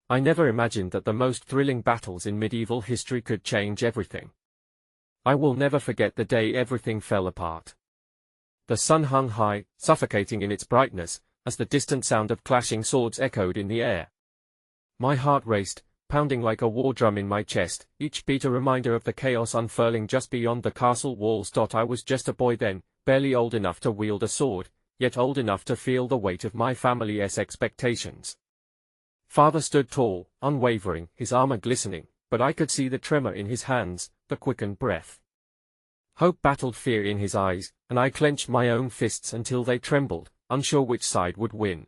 I never imagined that the most thrilling battles in medieval history could change everything. I will never forget the day everything fell apart. The sun hung high, suffocating in its brightness, as the distant sound of clashing swords echoed in the air. My heart raced, pounding like a war drum in my chest, each beat a reminder of the chaos unfurling just beyond the castle walls. I was just a boy then, barely old enough to wield a sword, yet old enough to feel the weight of my family's expectations. Father stood tall, unwavering, his armor glistening, but I could see the tremor in his hands, the quickened breath. Hope battled fear in his eyes, and I clenched my own fists until they trembled, unsure which side would win.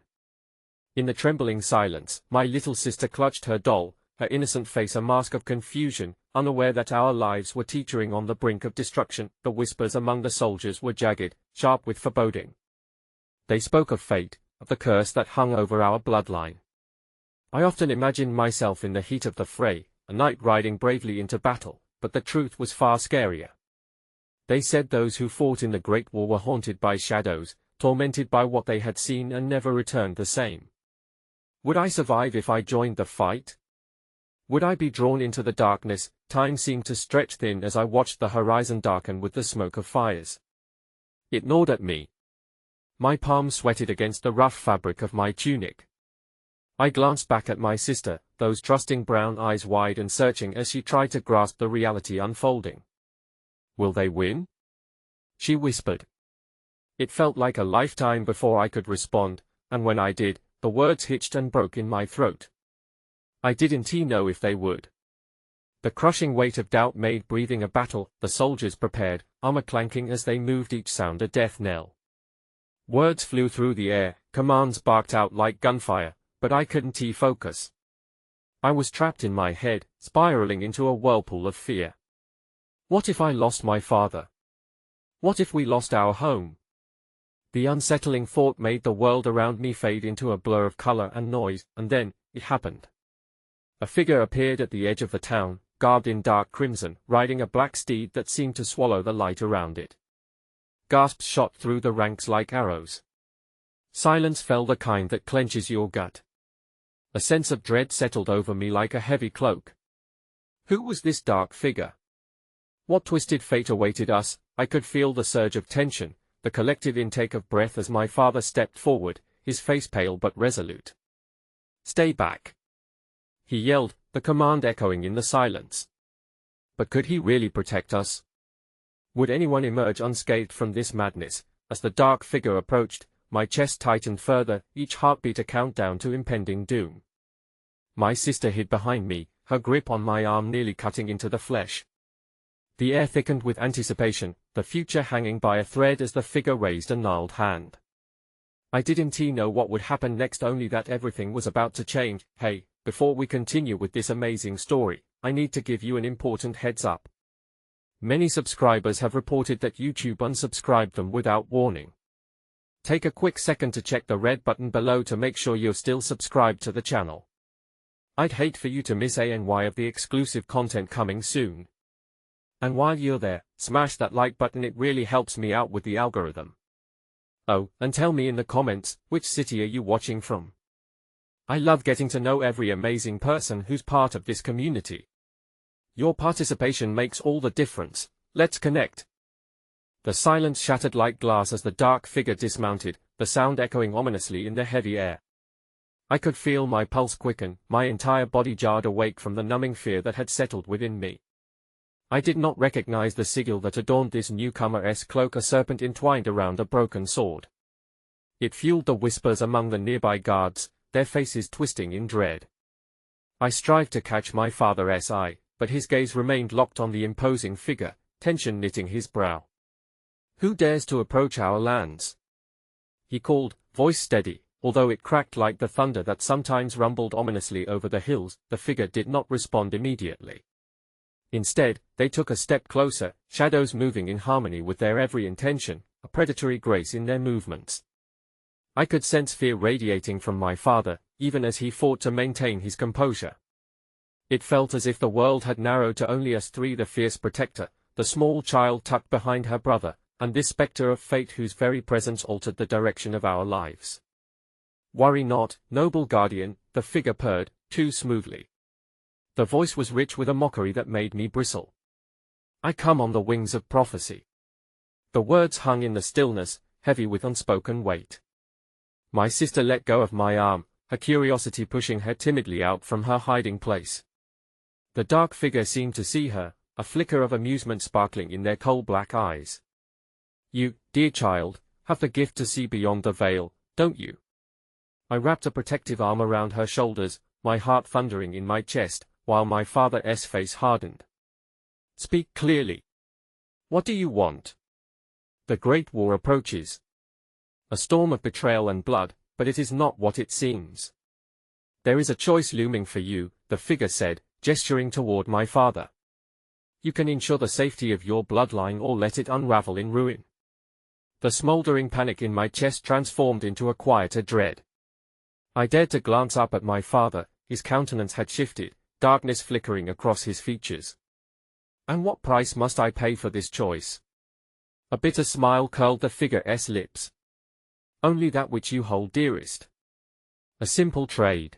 In the trembling silence, my little sister clutched her doll, her innocent face a mask of confusion, unaware that our lives were teetering on the brink of destruction. The whispers among the soldiers were jagged, sharp with foreboding. They spoke of fate, of the curse that hung over our bloodline. I often imagined myself in the heat of the fray, a knight riding bravely into battle, but the truth was far scarier. They said those who fought in the Great War were haunted by shadows, tormented by what they had seen and never returned the same. Would I survive if I joined the fight? Would I be drawn into the darkness? Time seemed to stretch thin as I watched the horizon darken with the smoke of fires. It gnawed at me. My palms sweated against the rough fabric of my tunic. I glanced back at my sister, those trusting brown eyes wide and searching as she tried to grasp the reality unfolding. Will they win? She whispered. It felt like a lifetime before I could respond, and when I did, the words hitched and broke in my throat. I didn't know if they would. The crushing weight of doubt made breathing a battle. The soldiers prepared, armor clanking as they moved, each sound a death knell. Words flew through the air, commands barked out like gunfire, but I couldn't focus. I was trapped in my head, spiraling into a whirlpool of fear. What if I lost my father? What if we lost our home? The unsettling thought made the world around me fade into a blur of color and noise, and then, it happened. A figure appeared at the edge of the town, garbed in dark crimson, riding a black steed that seemed to swallow the light around it. Gasps shot through the ranks like arrows. Silence fell, the kind that clenches your gut. A sense of dread settled over me like a heavy cloak. Who was this dark figure? What twisted fate awaited us? I could feel the surge of tension, the collective intake of breath as my father stepped forward, his face pale but resolute. Stay back, he yelled, the command echoing in the silence. But could he really protect us? Would anyone emerge unscathed from this madness? As the dark figure approached, my chest tightened further, each heartbeat a countdown to impending doom. My sister hid behind me, her grip on my arm nearly cutting into the flesh. The air thickened with anticipation, the future hanging by a thread as the figure raised a gnarled hand. I didn't know what would happen next, only that everything was about to change. Hey, before we continue with this amazing story, I need to give you an important heads up. Many subscribers have reported that YouTube unsubscribed them without warning. Take a quick second to check the red button below to make sure you're still subscribed to the channel. I'd hate for you to miss any of the exclusive content coming soon. And while you're there, smash that like button, it really helps me out with the algorithm. Oh, and tell me in the comments, which city are you watching from? I love getting to know every amazing person who's part of this community. Your participation makes all the difference. Let's connect. The silence shattered like glass as the dark figure dismounted, the sound echoing ominously in the heavy air. I could feel my pulse quicken, my entire body jarred awake from the numbing fear that had settled within me. I did not recognize the sigil that adorned this newcomer's cloak, a serpent entwined around a broken sword. It fueled the whispers among the nearby guards, their faces twisting in dread. I strived to catch my father's eye, but his gaze remained locked on the imposing figure, tension knitting his brow. Who dares to approach our lands? He called, voice steady, although it cracked like the thunder that sometimes rumbled ominously over the hills. The figure did not respond immediately. Instead, they took a step closer, shadows moving in harmony with their every intention, a predatory grace in their movements. I could sense fear radiating from my father, even as he fought to maintain his composure. It felt as if the world had narrowed to only us three: the fierce protector, the small child tucked behind her brother, and this specter of fate whose very presence altered the direction of our lives. "Worry not, noble guardian," the figure purred, too smoothly. The voice was rich with a mockery that made me bristle. "I come on the wings of prophecy." The words hung in the stillness, heavy with unspoken weight. My sister let go of my arm, her curiosity pushing her timidly out from her hiding place. The dark figure seemed to see her, a flicker of amusement sparkling in their coal-black eyes. "You, dear child, have the gift to see beyond the veil, don't you?" I wrapped a protective arm around her shoulders, my heart thundering in my chest, while my father's face hardened. "Speak clearly. What do you want?" "The Great War approaches. A storm of betrayal and blood, but it is not what it seems. There is a choice looming for you," the figure said, gesturing toward my father. "You can ensure the safety of your bloodline or let it unravel in ruin." The smoldering panic in my chest transformed into a quieter dread. I dared to glance up at my father, his countenance had shifted, darkness flickering across his features. "And what price must I pay for this choice?" A bitter smile curled the figure's lips. "Only that which you hold dearest. A simple trade.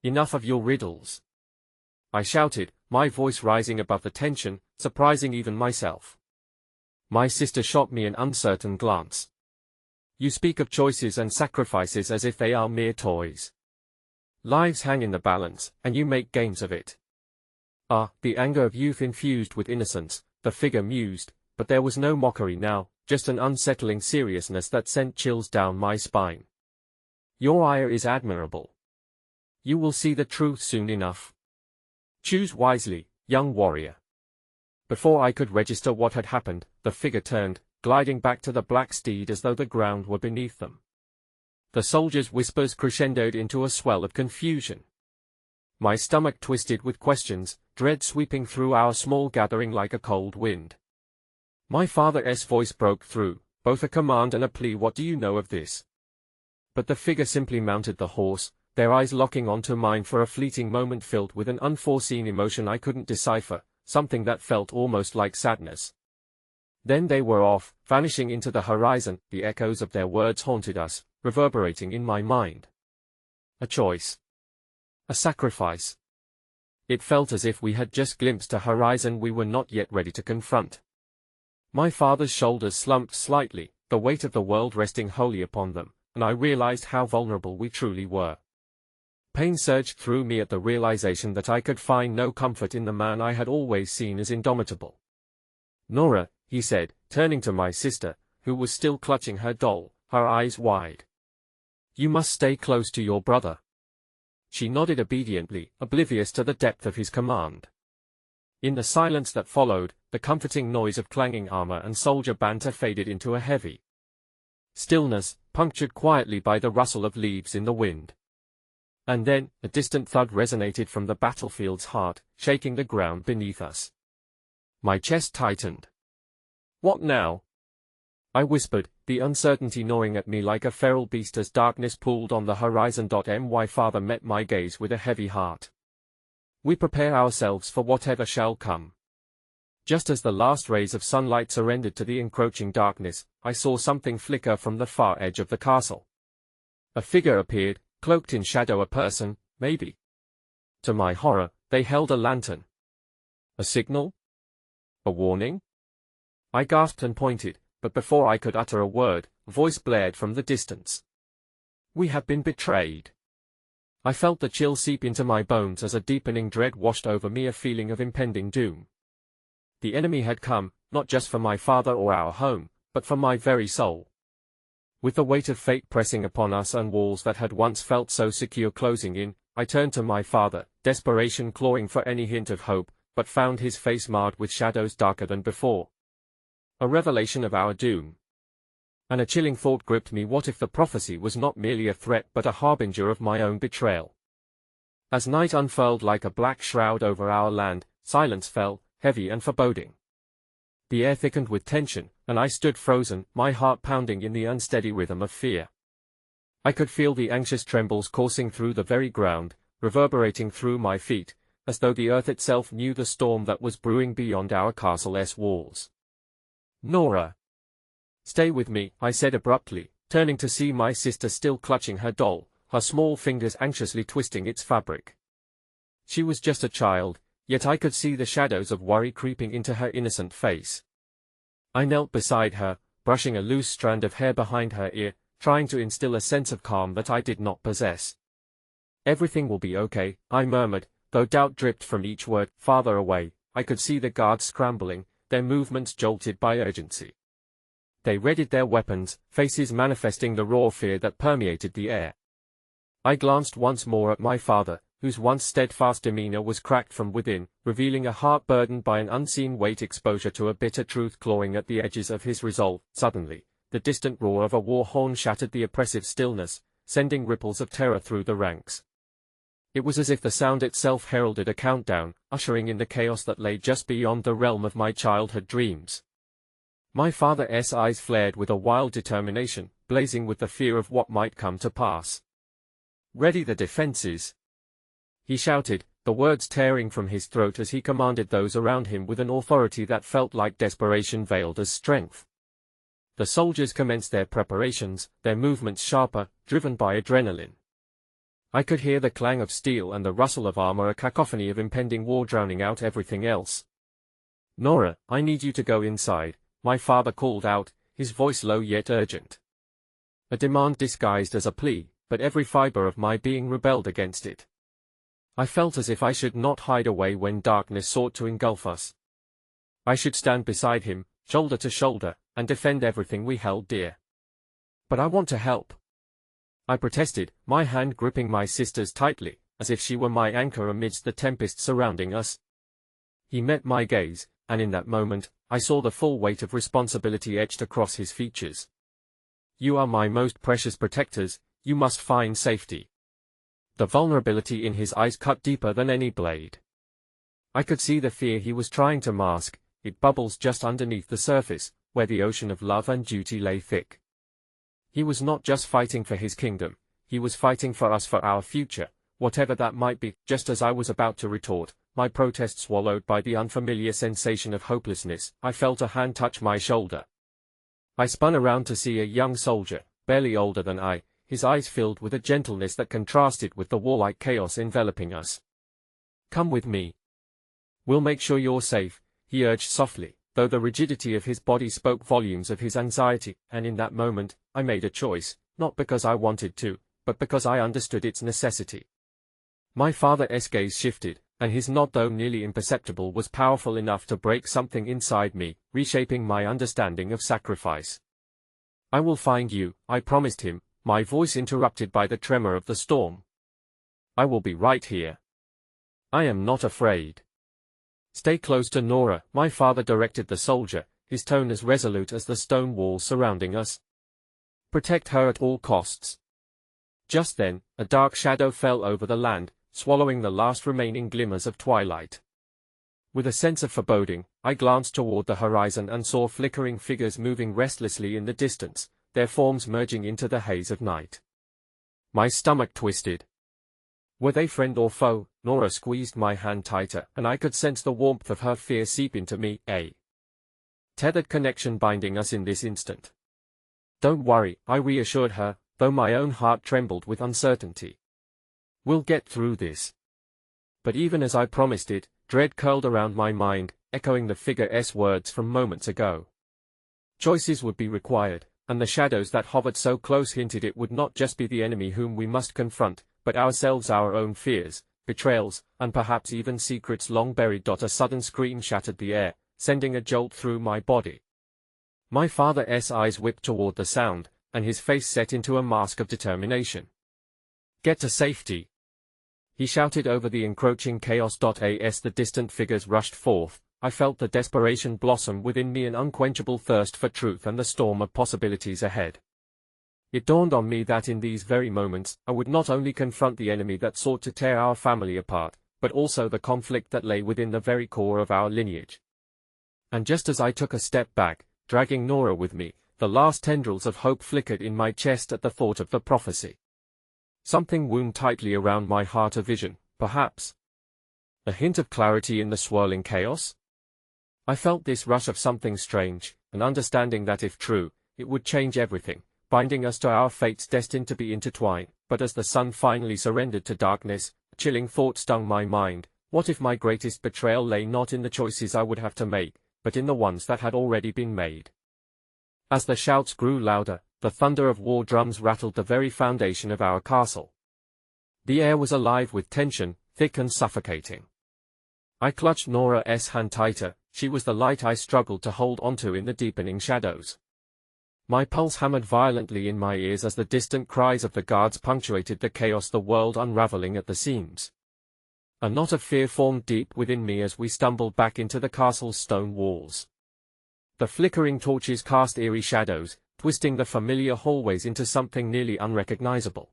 Enough of your riddles," I shouted, my voice rising above the tension, surprising even myself. My sister shot me an uncertain glance. "You speak of choices and sacrifices as if they are mere toys. Lives hang in the balance, and you make games of it." "Ah, the anger of youth infused with innocence," the figure mused, but there was no mockery now, just an unsettling seriousness that sent chills down my spine. "Your ire is admirable. You will see the truth soon enough. Choose wisely, young warrior." Before I could register what had happened, the figure turned, gliding back to the black steed as though the ground were beneath them. The soldier's whispers crescendoed into a swell of confusion. My stomach twisted with questions, dread sweeping through our small gathering like a cold wind. My father's voice broke through, both a command and a plea. "What do you know of this?" But the figure simply mounted the horse, their eyes locking onto mine for a fleeting moment filled with an unforeseen emotion I couldn't decipher, something that felt almost like sadness. Then they were off, vanishing into the horizon. The echoes of their words haunted us, reverberating in my mind. A choice. A sacrifice. It felt as if we had just glimpsed a horizon we were not yet ready to confront. My father's shoulders slumped slightly, the weight of the world resting wholly upon them, and I realized how vulnerable we truly were. Pain surged through me at the realization that I could find no comfort in the man I had always seen as indomitable. "Nora," he said, turning to my sister, who was still clutching her doll, her eyes wide. "You must stay close to your brother." She nodded obediently, oblivious to the depth of his command. In the silence that followed, the comforting noise of clanging armor and soldier banter faded into a heavy stillness, punctured quietly by the rustle of leaves in the wind. And then, a distant thud resonated from the battlefield's heart, shaking the ground beneath us. My chest tightened. "What now?" I whispered, the uncertainty gnawing at me like a feral beast as darkness pooled on the horizon. My father met my gaze with a heavy heart. "We prepare ourselves for whatever shall come." Just as the last rays of sunlight surrendered to the encroaching darkness, I saw something flicker from the far edge of the castle. A figure appeared, cloaked in shadow, a person, maybe. To my horror, they held a lantern. A signal? A warning? I gasped and pointed, but before I could utter a word, a voice blared from the distance. "We have been betrayed." I felt the chill seep into my bones as a deepening dread washed over me, a feeling of impending doom. The enemy had come, not just for my father or our home, but for my very soul. With the weight of fate pressing upon us and walls that had once felt so secure closing in, I turned to my father, desperation clawing for any hint of hope, but found his face marred with shadows darker than before. A revelation of our doom. And a chilling thought gripped me: what if the prophecy was not merely a threat but a harbinger of my own betrayal? As night unfurled like a black shroud over our land, silence fell, heavy and foreboding. The air thickened with tension, and I stood frozen, my heart pounding in the unsteady rhythm of fear. I could feel the anxious trembles coursing through the very ground, reverberating through my feet, as though the earth itself knew the storm that was brewing beyond our castle's walls. "Nora! Stay with me," I said abruptly, turning to see my sister still clutching her doll, her small fingers anxiously twisting its fabric. She was just a child, yet I could see the shadows of worry creeping into her innocent face. I knelt beside her, brushing a loose strand of hair behind her ear, trying to instill a sense of calm that I did not possess. "Everything will be okay," I murmured, though doubt dripped from each word. Farther away, I could see the guards scrambling, their movements jolted by urgency. They readied their weapons, faces manifesting the raw fear that permeated the air. I glanced once more at my father, whose once steadfast demeanor was cracked from within, revealing a heart burdened by an unseen weight, exposure to a bitter truth clawing at the edges of his resolve. Suddenly, the distant roar of a war horn shattered the oppressive stillness, sending ripples of terror through the ranks. It was as if the sound itself heralded a countdown, ushering in the chaos that lay just beyond the realm of my childhood dreams. My father's eyes flared with a wild determination, blazing with the fear of what might come to pass. "Ready the defenses!" he shouted, the words tearing from his throat as he commanded those around him with an authority that felt like desperation veiled as strength. The soldiers commenced their preparations, their movements sharper, driven by adrenaline. I could hear the clang of steel and the rustle of armor, a cacophony of impending war drowning out everything else. "Nora, I need you to go inside," my father called out, his voice low yet urgent. A demand disguised as a plea, but every fiber of my being rebelled against it. I felt as if I should not hide away when darkness sought to engulf us. I should stand beside him, shoulder to shoulder, and defend everything we held dear. "But I want to help," I protested, my hand gripping my sister's tightly, as if she were my anchor amidst the tempest surrounding us. He met my gaze, and in that moment, I saw the full weight of responsibility etched across his features. "You are my most precious protectors, you must find safety." The vulnerability in his eyes cut deeper than any blade. I could see the fear he was trying to mask, it bubbles just underneath the surface, where the ocean of love and duty lay thick. He was not just fighting for his kingdom, he was fighting for us, for our future, whatever that might be. Just as I was about to retort, my protest swallowed by the unfamiliar sensation of hopelessness, I felt a hand touch my shoulder. I spun around to see a young soldier, barely older than I, his eyes filled with a gentleness that contrasted with the warlike chaos enveloping us. "Come with me. We'll make sure you're safe," he urged softly, though the rigidity of his body spoke volumes of his anxiety, and in that moment, I made a choice, not because I wanted to, but because I understood its necessity. My father's gaze shifted, and his nod, though nearly imperceptible, was powerful enough to break something inside me, reshaping my understanding of sacrifice. "I will find you," I promised him, my voice interrupted by the tremor of the storm. "I will be right here. I am not afraid." "Stay close to Nora," my father directed the soldier, his tone as resolute as the stone walls surrounding us. "Protect her at all costs." Just then, a dark shadow fell over the land, swallowing the last remaining glimmers of twilight. With a sense of foreboding, I glanced toward the horizon and saw flickering figures moving restlessly in the distance, their forms merging into the haze of night. My stomach twisted. Were they friend or foe? Nora squeezed my hand tighter, and I could sense the warmth of her fear seep into me, a tethered connection binding us in this instant. "Don't worry," I reassured her, though my own heart trembled with uncertainty. "We'll get through this." But even as I promised it, dread curled around my mind, echoing the figure's words from moments ago. Choices would be required, and the shadows that hovered so close hinted it would not just be the enemy whom we must confront, but ourselves, our own fears, betrayals, and perhaps even secrets long buried. A sudden scream shattered the air, sending a jolt through my body. My father's eyes whipped toward the sound, and his face set into a mask of determination. "Get to safety!" he shouted over the encroaching chaos. As the distant figures rushed forth, I felt the desperation blossom within me, an unquenchable thirst for truth and the storm of possibilities ahead. It dawned on me that in these very moments, I would not only confront the enemy that sought to tear our family apart, but also the conflict that lay within the very core of our lineage. And just as I took a step back, dragging Nora with me, the last tendrils of hope flickered in my chest at the thought of the prophecy. Something wound tightly around my heart, a vision, perhaps. A hint of clarity in the swirling chaos? I felt this rush of something strange, an understanding that if true, it would change everything, binding us to our fates destined to be intertwined. But as the sun finally surrendered to darkness, a chilling thought stung my mind. What if my greatest betrayal lay not in the choices I would have to make, but in the ones that had already been made? As the shouts grew louder, the thunder of war drums rattled the very foundation of our castle. The air was alive with tension, thick and suffocating. I clutched Nora's hand tighter. She was the light I struggled to hold onto in the deepening shadows. My pulse hammered violently in my ears as the distant cries of the guards punctuated the chaos, the world unraveling at the seams. A knot of fear formed deep within me as we stumbled back into the castle's stone walls. The flickering torches cast eerie shadows, twisting the familiar hallways into something nearly unrecognizable.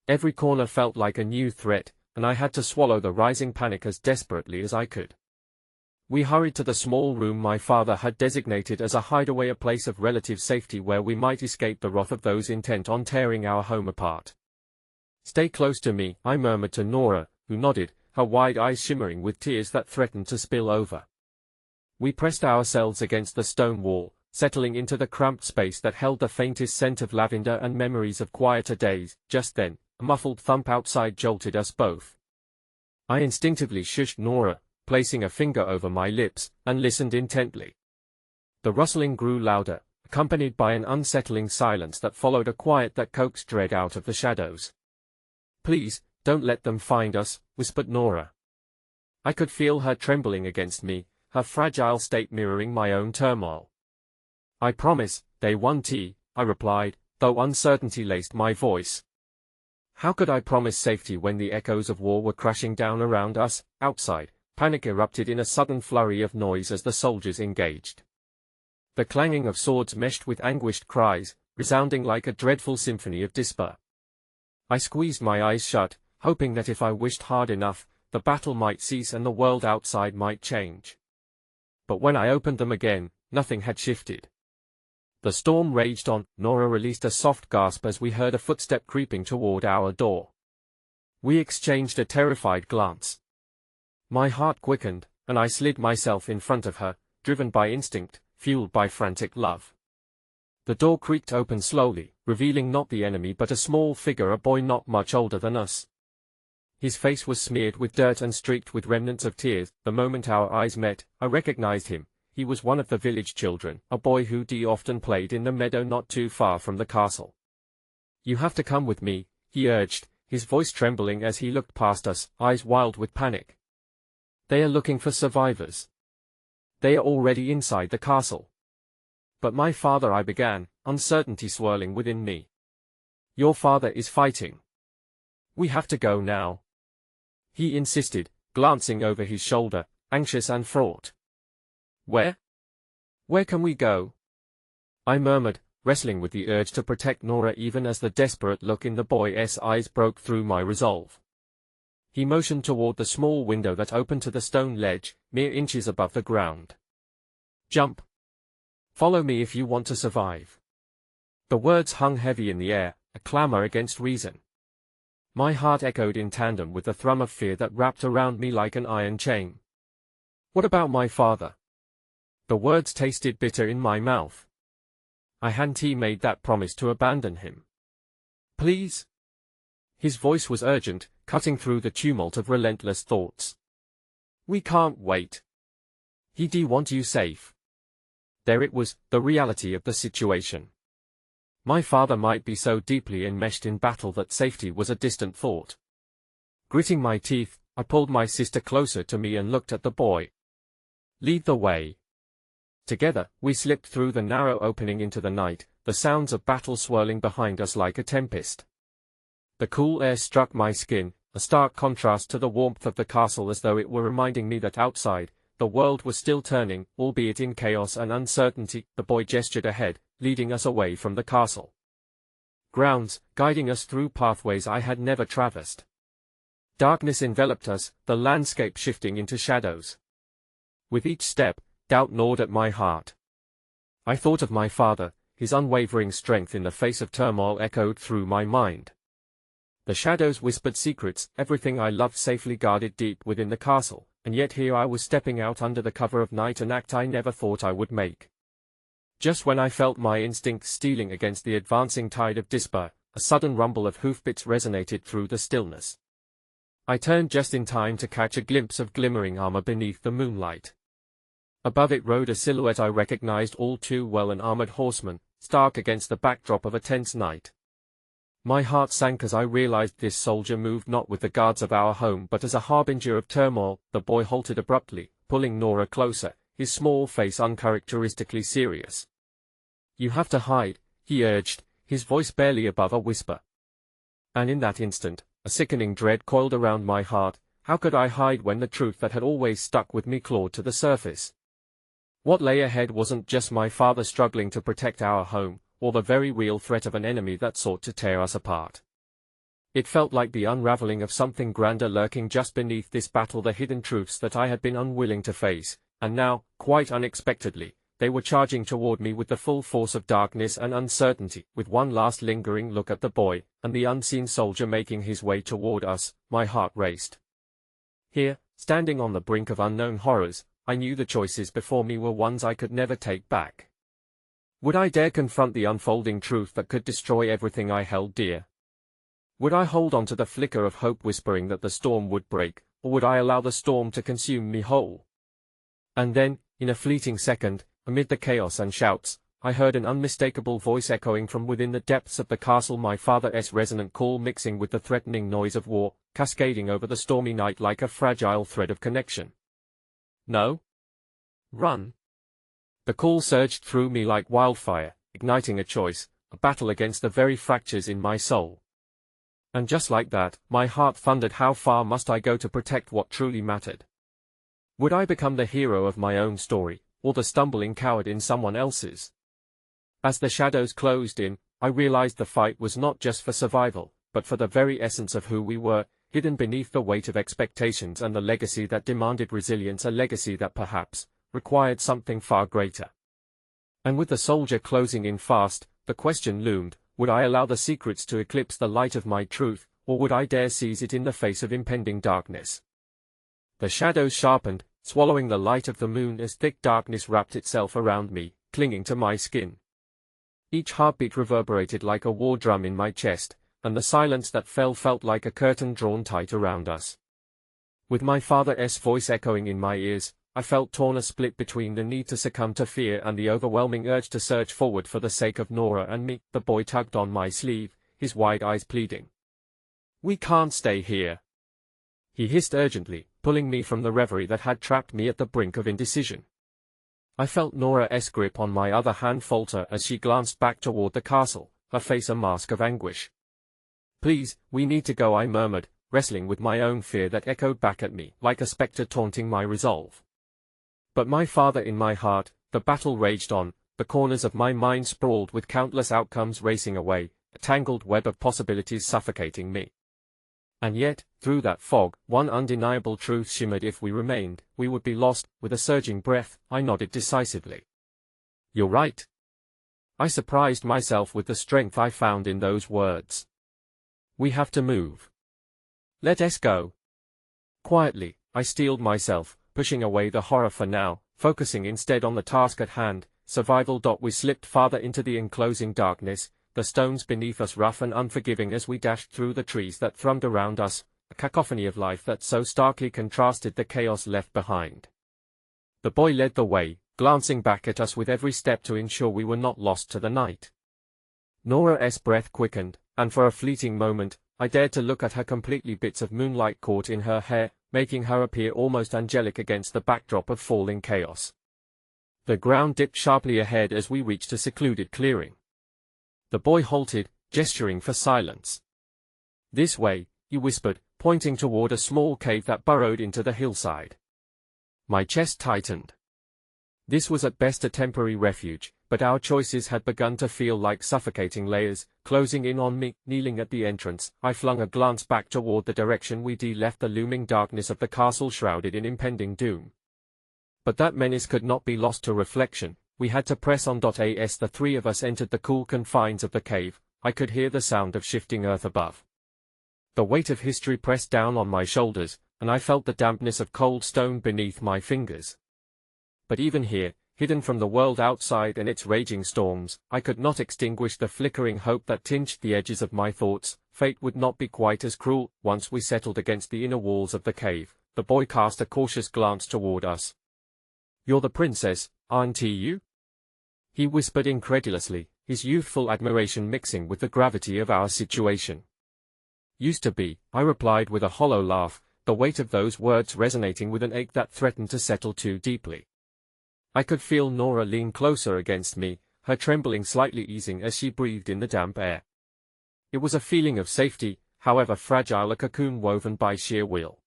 Every corner felt like a new threat, and I had to swallow the rising panic as desperately as I could. We hurried to the small room my father had designated as a hideaway, a place of relative safety where we might escape the wrath of those intent on tearing our home apart. "Stay close to me," I murmured to Nora, who nodded, her wide eyes shimmering with tears that threatened to spill over. We pressed ourselves against the stone wall, settling into the cramped space that held the faintest scent of lavender and memories of quieter days. Just then, a muffled thump outside jolted us both. I instinctively shushed Nora, placing a finger over my lips, and listened intently. The rustling grew louder, accompanied by an unsettling silence that followed, a quiet that coaxed dread out of the shadows. "Please, don't let them find us," whispered Nora. I could feel her trembling against me, her fragile state mirroring my own turmoil. "I promise, they won't," I replied, though uncertainty laced my voice. How could I promise safety when the echoes of war were crashing down around us? Outside, panic erupted in a sudden flurry of noise as the soldiers engaged. The clanging of swords meshed with anguished cries, resounding like a dreadful symphony of despair. I squeezed my eyes shut, hoping that if I wished hard enough, the battle might cease and the world outside might change. But when I opened them again, nothing had shifted. The storm raged on. Nora released a soft gasp as we heard a footstep creeping toward our door. We exchanged a terrified glance. My heart quickened, and I slid myself in front of her, driven by instinct, fueled by frantic love. The door creaked open slowly, revealing not the enemy but a small figure, a boy not much older than us. His face was smeared with dirt and streaked with remnants of tears. The moment our eyes met, I recognized him. He was one of the village children, a boy who often played in the meadow not too far from the castle. "You have to come with me," he urged, his voice trembling as he looked past us, eyes wild with panic. "They are looking for survivors. They are already inside the castle." "But my father," I began, uncertainty swirling within me. "Your father is fighting. We have to go now," he insisted, glancing over his shoulder, anxious and fraught. "Where? Where can we go?" I murmured, wrestling with the urge to protect Nora even as the desperate look in the boy's eyes broke through my resolve. He motioned toward the small window that opened to the stone ledge, mere inches above the ground. "Jump. Follow me if you want to survive." The words hung heavy in the air, a clamor against reason. My heart echoed in tandem with the thrum of fear that wrapped around me like an iron chain. What about my father? The words tasted bitter in my mouth. I hadn't made that promise to abandon him. "Please?" His voice was urgent, cutting through the tumult of relentless thoughts. "We can't wait. He'd want you safe." There it was, the reality of the situation. My father might be so deeply enmeshed in battle that safety was a distant thought. Gritting my teeth, I pulled my sister closer to me and looked at the boy. "Lead the way." Together, we slipped through the narrow opening into the night, the sounds of battle swirling behind us like a tempest. The cool air struck my skin, a stark contrast to the warmth of the castle, as though it were reminding me that outside, the world was still turning, albeit in chaos and uncertainty. The boy gestured ahead, leading us away from the castle grounds, guiding us through pathways I had never traversed. Darkness enveloped us, the landscape shifting into shadows. With each step, doubt gnawed at my heart. I thought of my father, his unwavering strength in the face of turmoil echoed through my mind. The shadows whispered secrets, everything I loved safely guarded deep within the castle, and yet here I was stepping out under the cover of night, an act I never thought I would make. Just when I felt my instincts steeling against the advancing tide of despair, a sudden rumble of hoofbeats resonated through the stillness. I turned just in time to catch a glimpse of glimmering armor beneath the moonlight. Above it rode a silhouette I recognized all too well, an armored horseman, stark against the backdrop of a tense night. My heart sank as I realized this soldier moved not with the guards of our home but as a harbinger of turmoil. The boy halted abruptly, pulling Nora closer, his small face uncharacteristically serious. "You have to hide," he urged, his voice barely above a whisper. And in that instant, a sickening dread coiled around my heart. How could I hide when the truth that had always stuck with me clawed to the surface? What lay ahead wasn't just my father struggling to protect our home, or the very real threat of an enemy that sought to tear us apart. It felt like the unraveling of something grander lurking just beneath this battle, the hidden truths that I had been unwilling to face, and now, quite unexpectedly, they were charging toward me with the full force of darkness and uncertainty. With one last lingering look at the boy, and the unseen soldier making his way toward us, my heart raced. Here, standing on the brink of unknown horrors, I knew the choices before me were ones I could never take back. Would I dare confront the unfolding truth that could destroy everything I held dear? Would I hold on to the flicker of hope whispering that the storm would break, or would I allow the storm to consume me whole? And then, in a fleeting second, amid the chaos and shouts, I heard an unmistakable voice echoing from within the depths of the castle, my father's resonant call mixing with the threatening noise of war, cascading over the stormy night like a fragile thread of connection. "No. Run." The call surged through me like wildfire, igniting a choice, a battle against the very fractures in my soul. And just like that, my heart thundered. How far must I go to protect what truly mattered? Would I become the hero of my own story, or the stumbling coward in someone else's? As the shadows closed in, I realized the fight was not just for survival, but for the very essence of who we were, hidden beneath the weight of expectations and the legacy that demanded resilience, a legacy that perhaps required something far greater. And with the soldier closing in fast, the question loomed, would I allow the secrets to eclipse the light of my truth, or would I dare seize it in the face of impending darkness? The shadows sharpened, swallowing the light of the moon as thick darkness wrapped itself around me, clinging to my skin. Each heartbeat reverberated like a war drum in my chest, and the silence that felt like a curtain drawn tight around us. With my father's voice echoing in my ears, I felt torn, a split between the need to succumb to fear and the overwhelming urge to surge forward for the sake of Nora and me. The boy tugged on my sleeve, his wide eyes pleading. "We can't stay here," he hissed urgently, pulling me from the reverie that had trapped me at the brink of indecision. I felt Nora's grip on my other hand falter as she glanced back toward the castle, her face a mask of anguish. "Please, we need to go," I murmured, wrestling with my own fear that echoed back at me like a specter taunting my resolve. But my father in my heart, the battle raged on, the corners of my mind sprawled with countless outcomes racing away, a tangled web of possibilities suffocating me. And yet, through that fog, one undeniable truth shimmered: if we remained, we would be lost. With a surging breath, I nodded decisively. "You're right." I surprised myself with the strength I found in those words. "We have to move. Let us go." Quietly, I steeled myself, pushing away the horror for now, focusing instead on the task at hand, survival. We slipped farther into the enclosing darkness, the stones beneath us rough and unforgiving as we dashed through the trees that thrummed around us, a cacophony of life that so starkly contrasted the chaos left behind. The boy led the way, glancing back at us with every step to ensure we were not lost to the night. Nora's breath quickened, and for a fleeting moment, I dared to look at her completely. Bits of moonlight caught in her hair, making her appear almost angelic against the backdrop of falling chaos. The ground dipped sharply ahead as we reached a secluded clearing. The boy halted, gesturing for silence. "This way," he whispered, pointing toward a small cave that burrowed into the hillside. My chest tightened. This was at best a temporary refuge, but our choices had begun to feel like suffocating layers, closing in on me. Kneeling at the entrance, I flung a glance back toward the direction we'd left, the looming darkness of the castle shrouded in impending doom. But that menace could not be lost to reflection. We had to press on. As the three of us entered the cool confines of the cave, I could hear the sound of shifting earth above. The weight of history pressed down on my shoulders, and I felt the dampness of cold stone beneath my fingers. But even here, hidden from the world outside and its raging storms, I could not extinguish the flickering hope that tinged the edges of my thoughts. Fate would not be quite as cruel. Once we settled against the inner walls of the cave, the boy cast a cautious glance toward us. "You're the princess, aren't you?" he whispered incredulously, his youthful admiration mixing with the gravity of our situation. "Used to be," I replied with a hollow laugh, the weight of those words resonating with an ache that threatened to settle too deeply. I could feel Nora lean closer against me, her trembling slightly easing as she breathed in the damp air. It was a feeling of safety, however fragile a cocoon woven by sheer will.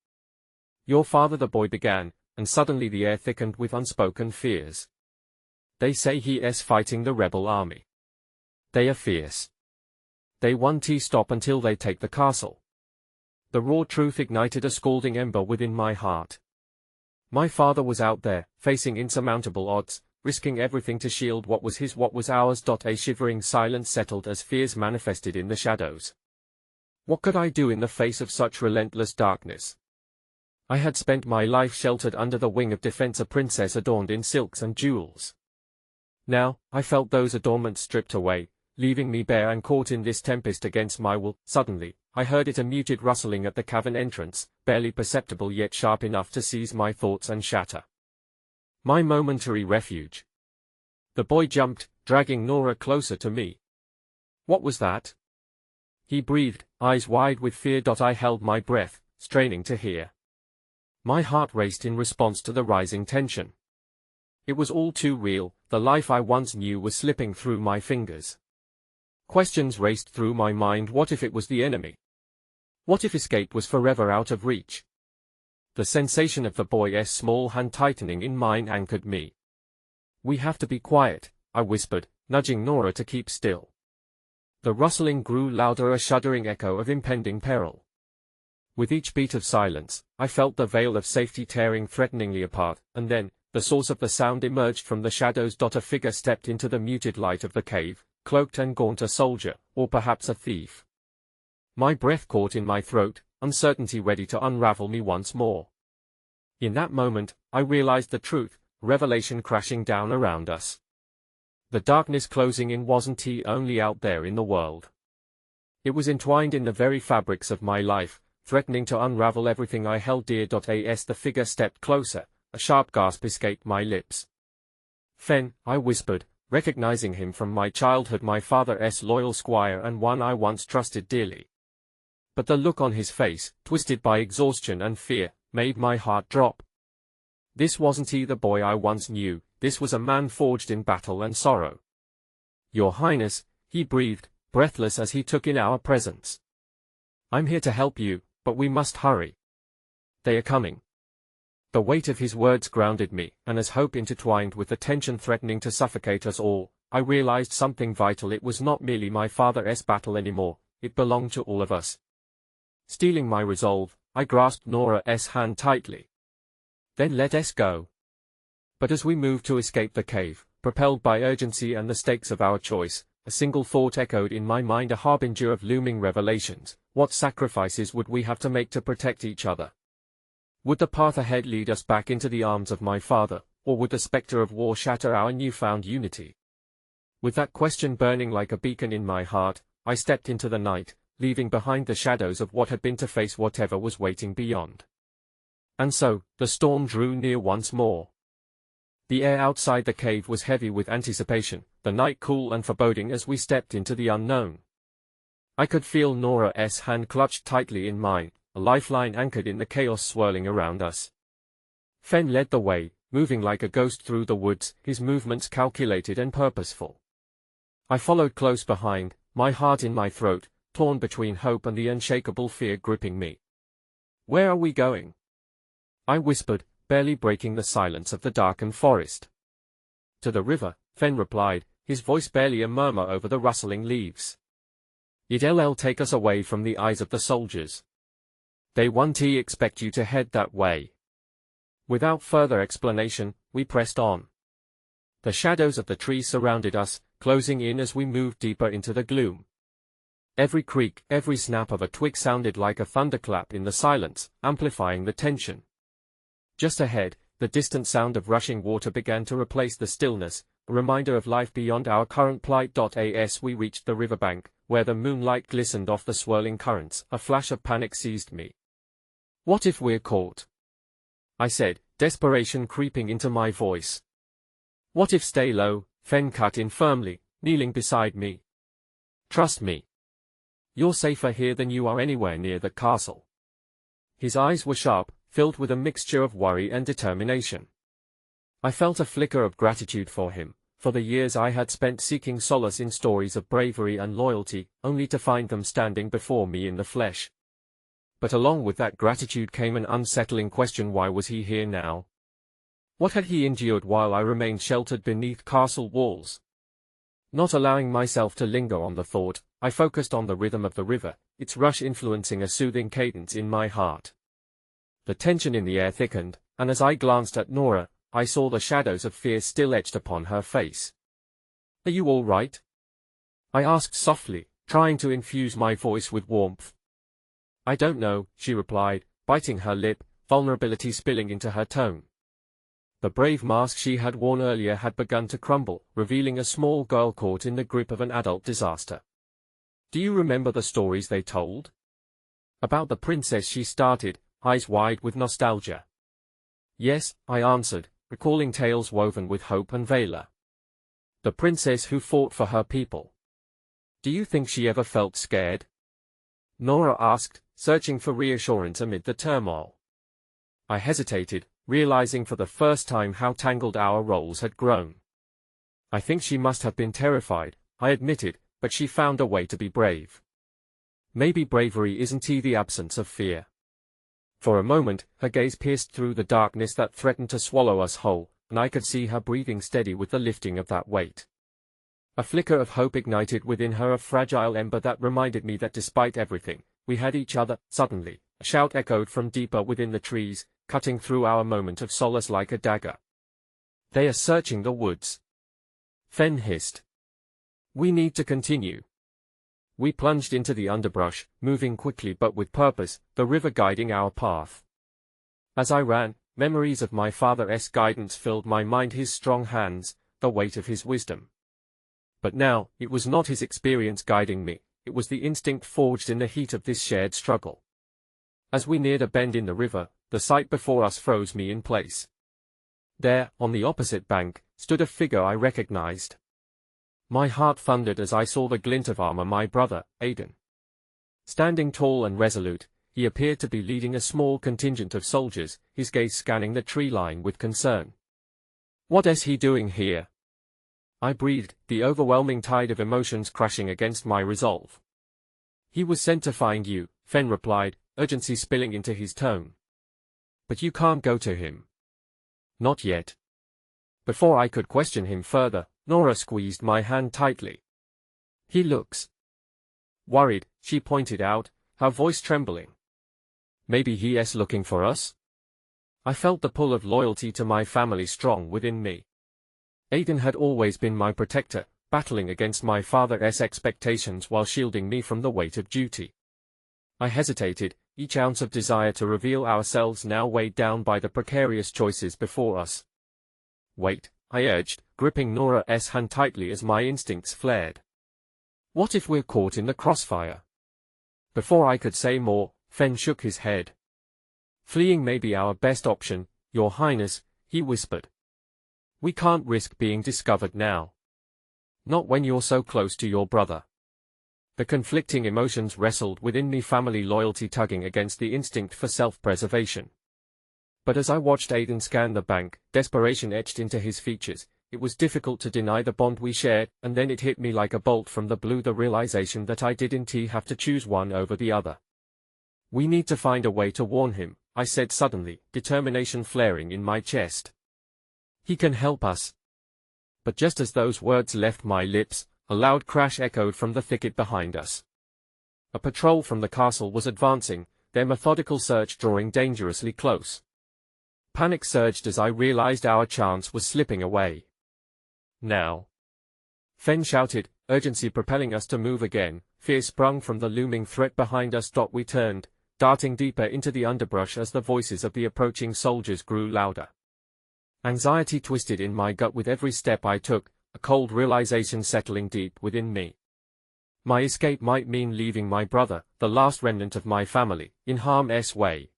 "Your father," the boy began, and suddenly the air thickened with unspoken fears. "They say he's fighting the rebel army. They are fierce. They won't stop until they take the castle." The raw truth ignited a scalding ember within my heart. My father was out there, facing insurmountable odds, risking everything to shield what was his, what was ours. A shivering silence settled as fears manifested in the shadows. What could I do in the face of such relentless darkness? I had spent my life sheltered under the wing of defense, a princess adorned in silks and jewels. Now, I felt those adornments stripped away, leaving me bare and caught in this tempest against my will. Suddenly, I heard a muted rustling at the cavern entrance, barely perceptible yet sharp enough to seize my thoughts and shatter my momentary refuge. The boy jumped, dragging Nora closer to me. "What was that?" he breathed, eyes wide with fear. I held my breath, straining to hear. My heart raced in response to the rising tension. It was all too real. The life I once knew was slipping through my fingers. Questions raced through my mind. What if it was the enemy? What if escape was forever out of reach? The sensation of the boy's small hand tightening in mine anchored me. "We have to be quiet," I whispered, nudging Nora to keep still. The rustling grew louder, a shuddering echo of impending peril. With each beat of silence, I felt the veil of safety tearing threateningly apart, and then, the source of the sound emerged from the shadows. A figure stepped into the muted light of the cave, cloaked and gaunt, a soldier, or perhaps a thief. My breath caught in my throat, uncertainty ready to unravel me once more. In that moment, I realized the truth, revelation crashing down around us. The darkness closing in wasn't only out there in the world. It was entwined in the very fabrics of my life, threatening to unravel everything I held dear. As the figure stepped closer, a sharp gasp escaped my lips. "Fen," I whispered, recognizing him from my childhood, my father's loyal squire and one I once trusted dearly. But the look on his face, twisted by exhaustion and fear, made my heart drop. This wasn't the boy I once knew, this was a man forged in battle and sorrow. "Your Highness," he breathed, breathless as he took in our presence. "I'm here to help you, but we must hurry. They are coming." The weight of his words grounded me, and as hope intertwined with the tension threatening to suffocate us all, I realized something vital. It was not merely my father's battle anymore, it belonged to all of us. Steeling my resolve, I grasped Nora's hand tightly. "Then let us go." But as we moved to escape the cave, propelled by urgency and the stakes of our choice, a single thought echoed in my mind, a harbinger of looming revelations. What sacrifices would we have to make to protect each other? Would the path ahead lead us back into the arms of my father, or would the specter of war shatter our newfound unity? With that question burning like a beacon in my heart, I stepped into the night, leaving behind the shadows of what had been to face whatever was waiting beyond. And so, the storm drew near once more. The air outside the cave was heavy with anticipation, the night cool and foreboding as we stepped into the unknown. I could feel Nora's hand clutched tightly in mine, a lifeline anchored in the chaos swirling around us. Fen led the way, moving like a ghost through the woods, his movements calculated and purposeful. I followed close behind, my heart in my throat, torn between hope and the unshakable fear gripping me. "Where are we going?" I whispered, barely breaking the silence of the darkened forest. "To the river," Fen replied, his voice barely a murmur over the rustling leaves. "It'll take us away from the eyes of the soldiers. They won't expect you to head that way." Without further explanation, we pressed on. The shadows of the trees surrounded us, closing in as we moved deeper into the gloom. Every creak, every snap of a twig sounded like a thunderclap in the silence, amplifying the tension. Just ahead, the distant sound of rushing water began to replace the stillness, a reminder of life beyond our current plight. As we reached the riverbank, where the moonlight glistened off the swirling currents, a flash of panic seized me. "What if we're caught?" I said, desperation creeping into my voice. "What if—" "Stay low," Fen cut in firmly, kneeling beside me. "Trust me. You're safer here than you are anywhere near the castle." His eyes were sharp, filled with a mixture of worry and determination. I felt a flicker of gratitude for him, for the years I had spent seeking solace in stories of bravery and loyalty, only to find them standing before me in the flesh. But along with that gratitude came an unsettling question: why was he here now? What had he endured while I remained sheltered beneath castle walls? Not allowing myself to linger on the thought, I focused on the rhythm of the river, its rush influencing a soothing cadence in my heart. The tension in the air thickened, and as I glanced at Nora, I saw the shadows of fear still etched upon her face. "Are you all right?" I asked softly, trying to infuse my voice with warmth. "I don't know," she replied, biting her lip, vulnerability spilling into her tone. The brave mask she had worn earlier had begun to crumble, revealing a small girl caught in the grip of an adult disaster. "Do you remember the stories they told?" "About the princess," she started, eyes wide with nostalgia. "Yes," I answered, recalling tales woven with hope and valor. "The princess who fought for her people. Do you think she ever felt scared?" Nora asked, searching for reassurance amid the turmoil. I hesitated, realizing for the first time how tangled our roles had grown. "I think she must have been terrified," I admitted, "but she found a way to be brave. Maybe bravery isn't the absence of fear." For a moment, her gaze pierced through the darkness that threatened to swallow us whole, and I could see her breathing steady with the lifting of that weight. A flicker of hope ignited within her, a fragile ember that reminded me that despite everything, we had each other. Suddenly, a shout echoed from deeper within the trees, cutting through our moment of solace like a dagger. "They are searching the woods," Fen hissed. "We need to continue." We plunged into the underbrush, moving quickly but with purpose, the river guiding our path. As I ran, memories of my father's guidance filled my mind, his strong hands, the weight of his wisdom. But now, it was not his experience guiding me, it was the instinct forged in the heat of this shared struggle. As we neared a bend in the river, the sight before us froze me in place. There, on the opposite bank, stood a figure I recognized. My heart thundered as I saw the glint of armor: my brother, Ealdor. Standing tall and resolute, he appeared to be leading a small contingent of soldiers, his gaze scanning the tree line with concern. "What is he doing here?" I breathed, the overwhelming tide of emotions crashing against my resolve. "He was sent to find you," Fen replied, urgency spilling into his tone. "But you can't go to him." "Not yet." Before I could question him further, Nora squeezed my hand tightly. "He looks worried," she pointed out, her voice trembling. "Maybe he is looking for us?" I felt the pull of loyalty to my family strong within me. Ealdor had always been my protector, battling against my father's expectations while shielding me from the weight of duty. I hesitated, each ounce of desire to reveal ourselves now weighed down by the precarious choices before us. "Wait," I urged, gripping Nora's hand tightly as my instincts flared. "What if we're caught in the crossfire?" Before I could say more, Fen shook his head. "Fleeing may be our best option, Your Highness," he whispered. "We can't risk being discovered now. Not when you're so close to your brother." The conflicting emotions wrestled within me, family loyalty tugging against the instinct for self-preservation. But as I watched Ealdor scan the bank, desperation etched into his features, it was difficult to deny the bond we shared, and then it hit me like a bolt from the blue, the realization that I didn't have to choose one over the other. "We need to find a way to warn him," I said suddenly, determination flaring in my chest. "He can help us." But just as those words left my lips, a loud crash echoed from the thicket behind us. A patrol from the castle was advancing, their methodical search drawing dangerously close. Panic surged as I realized our chance was slipping away. "Now!" Fen shouted, urgency propelling us to move again. Fear sprung from the looming threat behind us. We turned, darting deeper into the underbrush as the voices of the approaching soldiers grew louder. Anxiety twisted in my gut with every step I took, a cold realization settling deep within me. My escape might mean leaving my brother, the last remnant of my family, in harm's way.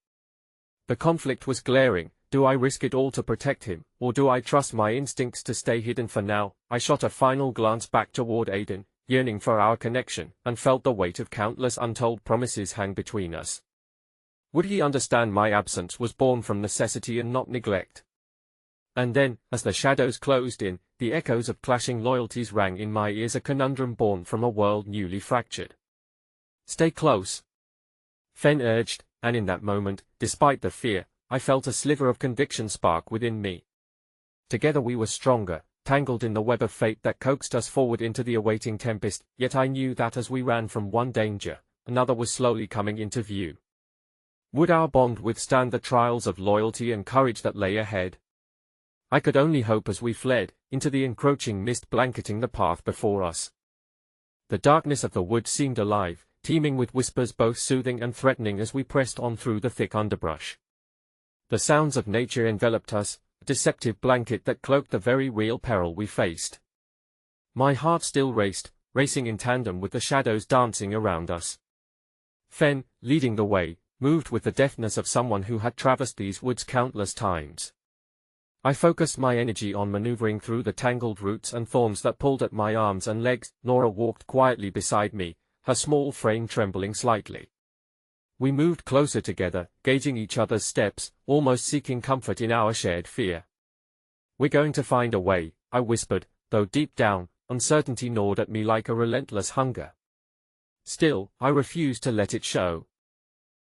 The conflict was glaring. Do I risk it all to protect him, or do I trust my instincts to stay hidden for now? I shot a final glance back toward Aiden, yearning for our connection, and felt the weight of countless untold promises hang between us. Would he understand my absence was born from necessity and not neglect? And then, as the shadows closed in, the echoes of clashing loyalties rang in my ears, a conundrum born from a world newly fractured. Stay close, Fen urged, and in that moment, despite the fear, I felt a sliver of conviction spark within me. Together we were stronger, tangled in the web of fate that coaxed us forward into the awaiting tempest, yet I knew that as we ran from one danger, another was slowly coming into view. Would our bond withstand the trials of loyalty and courage that lay ahead? I could only hope as we fled, into the encroaching mist blanketing the path before us. The darkness of the woods seemed alive, teeming with whispers both soothing and threatening as we pressed on through the thick underbrush. The sounds of nature enveloped us, a deceptive blanket that cloaked the very real peril we faced. My heart still raced, racing in tandem with the shadows dancing around us. Fen, leading the way, moved with the deftness of someone who had traversed these woods countless times. I focused my energy on maneuvering through the tangled roots and thorns that pulled at my arms and legs. Nora walked quietly beside me, her small frame trembling slightly. We moved closer together, gauging each other's steps, almost seeking comfort in our shared fear. We're going to find a way, I whispered, though deep down, uncertainty gnawed at me like a relentless hunger. Still, I refused to let it show.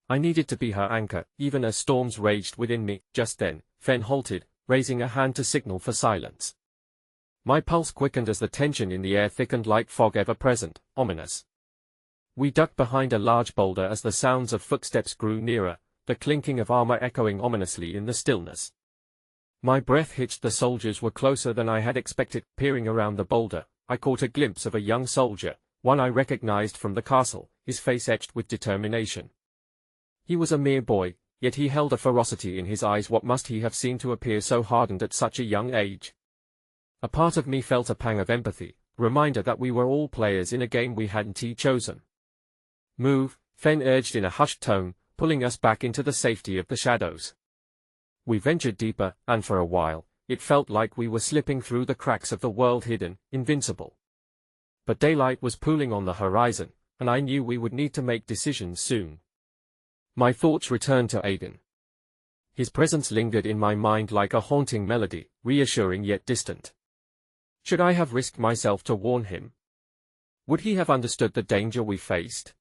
I needed to be her anchor, even as storms raged within me. Just then, Fen halted, raising a hand to signal for silence. My pulse quickened as the tension in the air thickened like fog ever present, ominous. We ducked behind a large boulder as the sounds of footsteps grew nearer, the clinking of armor echoing ominously in the stillness. My breath hitched. The soldiers were closer than I had expected. Peering around the boulder, I caught a glimpse of a young soldier, one I recognized from the castle, his face etched with determination. He was a mere boy, yet he held a ferocity in his eyes. What must he have seen to appear so hardened at such a young age? A part of me felt a pang of empathy, a reminder that we were all players in a game we hadn't chosen. Move, Fen urged in a hushed tone, pulling us back into the safety of the shadows. We ventured deeper, and for a while, it felt like we were slipping through the cracks of the world hidden, invincible. But daylight was pooling on the horizon, and I knew we would need to make decisions soon. My thoughts returned to Aiden. His presence lingered in my mind like a haunting melody, reassuring yet distant. Should I have risked myself to warn him? Would he have understood the danger we faced?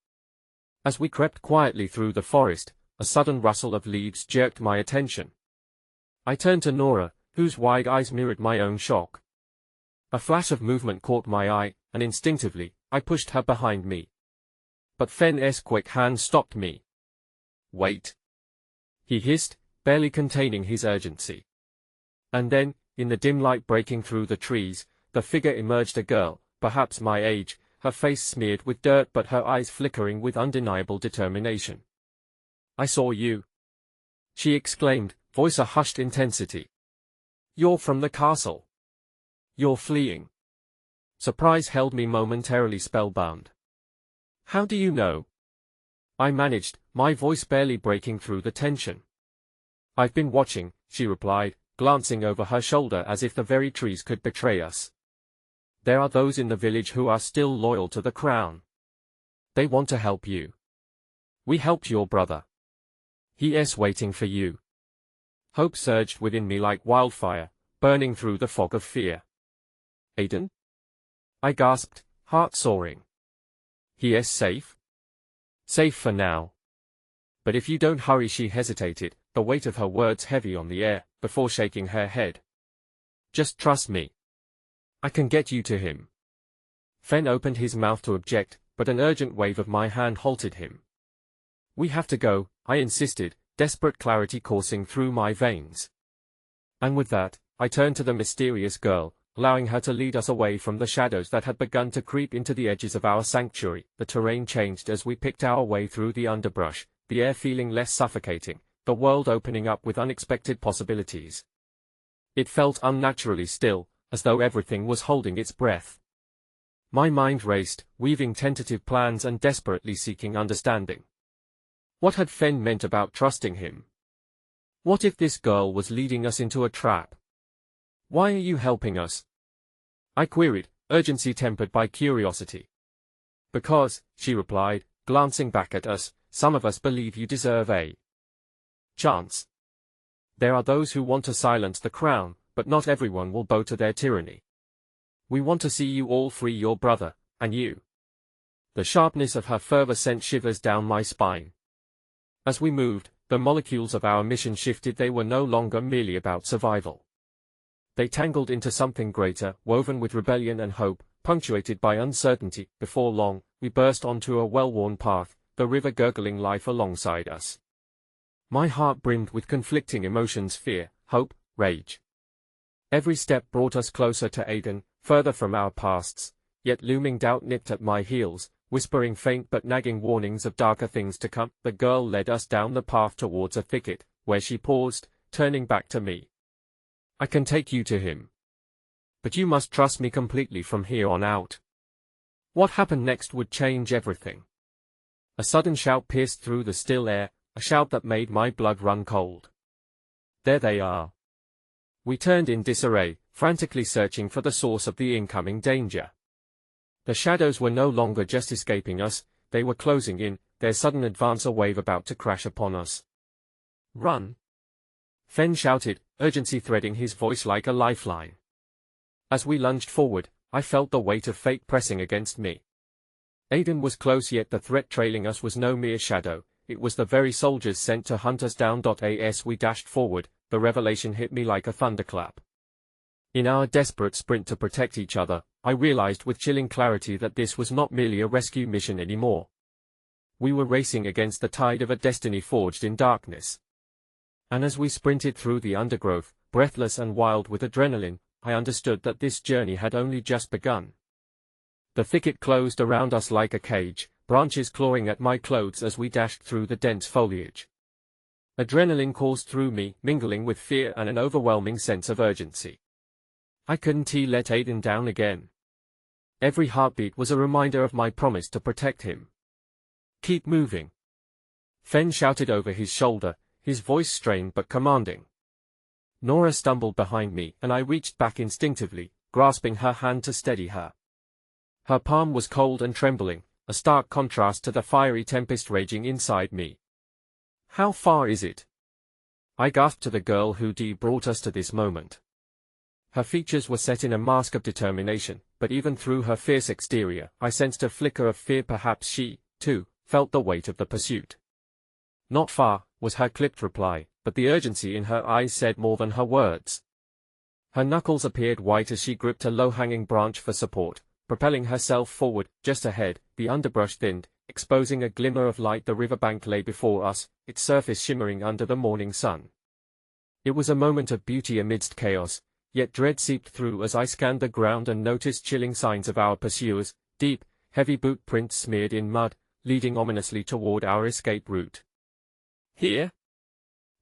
As we crept quietly through the forest, a sudden rustle of leaves jerked my attention. I turned to Nora, whose wide eyes mirrored my own shock. A flash of movement caught my eye, and instinctively, I pushed her behind me. But Fen's quick hand stopped me. Wait, he hissed, barely containing his urgency. And then, in the dim light breaking through the trees, the figure emerged, a girl, perhaps my age, her face smeared with dirt but her eyes flickering with undeniable determination. I saw you, she exclaimed, voice a hushed intensity. You're from the castle. You're fleeing. Surprise held me momentarily spellbound. How do you know? I managed, my voice barely breaking through the tension. I've been watching, she replied, glancing over her shoulder as if the very trees could betray us. There are those in the village who are still loyal to the crown. They want to help you. We helped your brother. He's waiting for you. Hope surged within me like wildfire, burning through the fog of fear. Aiden? I gasped, heart soaring. He's safe? Safe for now. But if you don't hurry, she hesitated, the weight of her words heavy on the air, before shaking her head. Just trust me. I can get you to him. Fen opened his mouth to object, but an urgent wave of my hand halted him. We have to go, I insisted, desperate clarity coursing through my veins. And with that, I turned to the mysterious girl, allowing her to lead us away from the shadows that had begun to creep into the edges of our sanctuary. The terrain changed as we picked our way through the underbrush, the air feeling less suffocating, the world opening up with unexpected possibilities. It felt unnaturally still, as though everything was holding its breath. My mind raced, weaving tentative plans and desperately seeking understanding. What had Fen meant about trusting him? What if this girl was leading us into a trap? Why are you helping us? I queried, urgency tempered by curiosity. Because, she replied, glancing back at us, some of us believe you deserve a chance. There are those who want to silence the crown, but not everyone will bow to their tyranny. We want to see you all free your brother, and you. The sharpness of her fervor sent shivers down my spine. As we moved, the molecules of our mission shifted. They were no longer merely about survival. They tangled into something greater, woven with rebellion and hope, punctuated by uncertainty. Before long, we burst onto a well-worn path, the river gurgling life alongside us. My heart brimmed with conflicting emotions: fear, hope, rage. Every step brought us closer to Aiden, further from our pasts, yet looming doubt nipped at my heels, whispering faint but nagging warnings of darker things to come. The girl led us down the path towards a thicket, where she paused, turning back to me. I can take you to him. But you must trust me completely from here on out. What happened next would change everything. A sudden shout pierced through the still air, a shout that made my blood run cold. There they are. We turned in disarray, frantically searching for the source of the incoming danger. The shadows were no longer just escaping us, they were closing in, their sudden advance a wave about to crash upon us. Run! Fen shouted, urgency threading his voice like a lifeline. As we lunged forward, I felt the weight of fate pressing against me. Aiden was close, yet the threat trailing us was no mere shadow, it was the very soldiers sent to hunt us down. As we dashed forward, the revelation hit me like a thunderclap. In our desperate sprint to protect each other, I realized with chilling clarity that this was not merely a rescue mission anymore. We were racing against the tide of a destiny forged in darkness. And as we sprinted through the undergrowth, breathless and wild with adrenaline, I understood that this journey had only just begun. The thicket closed around us like a cage, branches clawing at my clothes as we dashed through the dense foliage. Adrenaline coursed through me, mingling with fear and an overwhelming sense of urgency. I couldn't let Aiden down again. Every heartbeat was a reminder of my promise to protect him. Keep moving. Fen shouted over his shoulder, his voice strained but commanding. Nora stumbled behind me, and I reached back instinctively, grasping her hand to steady her. Her palm was cold and trembling, a stark contrast to the fiery tempest raging inside me. How far is it? I gasped to the girl who brought us to this moment. Her features were set in a mask of determination, but even through her fierce exterior, I sensed a flicker of fear. Perhaps she, too, felt the weight of the pursuit. Not far, was her clipped reply, but the urgency in her eyes said more than her words. Her knuckles appeared white as she gripped a low-hanging branch for support, propelling herself forward. Just ahead, the underbrush thinned, exposing a glimmer of light. The riverbank lay before us, its surface shimmering under the morning sun. It was a moment of beauty amidst chaos, yet dread seeped through as I scanned the ground and noticed chilling signs of our pursuers, deep, heavy boot prints smeared in mud, leading ominously toward our escape route. Here?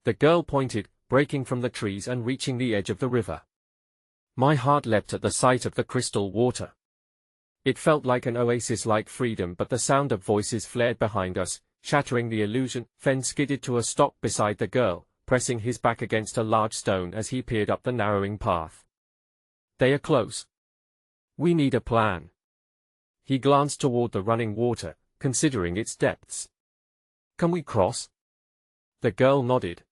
The girl pointed, breaking from the trees and reaching the edge of the river. My heart leapt at the sight of the crystal water. It felt like an oasis like freedom, but the sound of voices flared behind us, shattering the illusion. Fen skidded to a stop beside the girl, pressing his back against a large stone as he peered up the narrowing path. They are close. We need a plan. He glanced toward the running water, considering its depths. Can we cross? The girl nodded.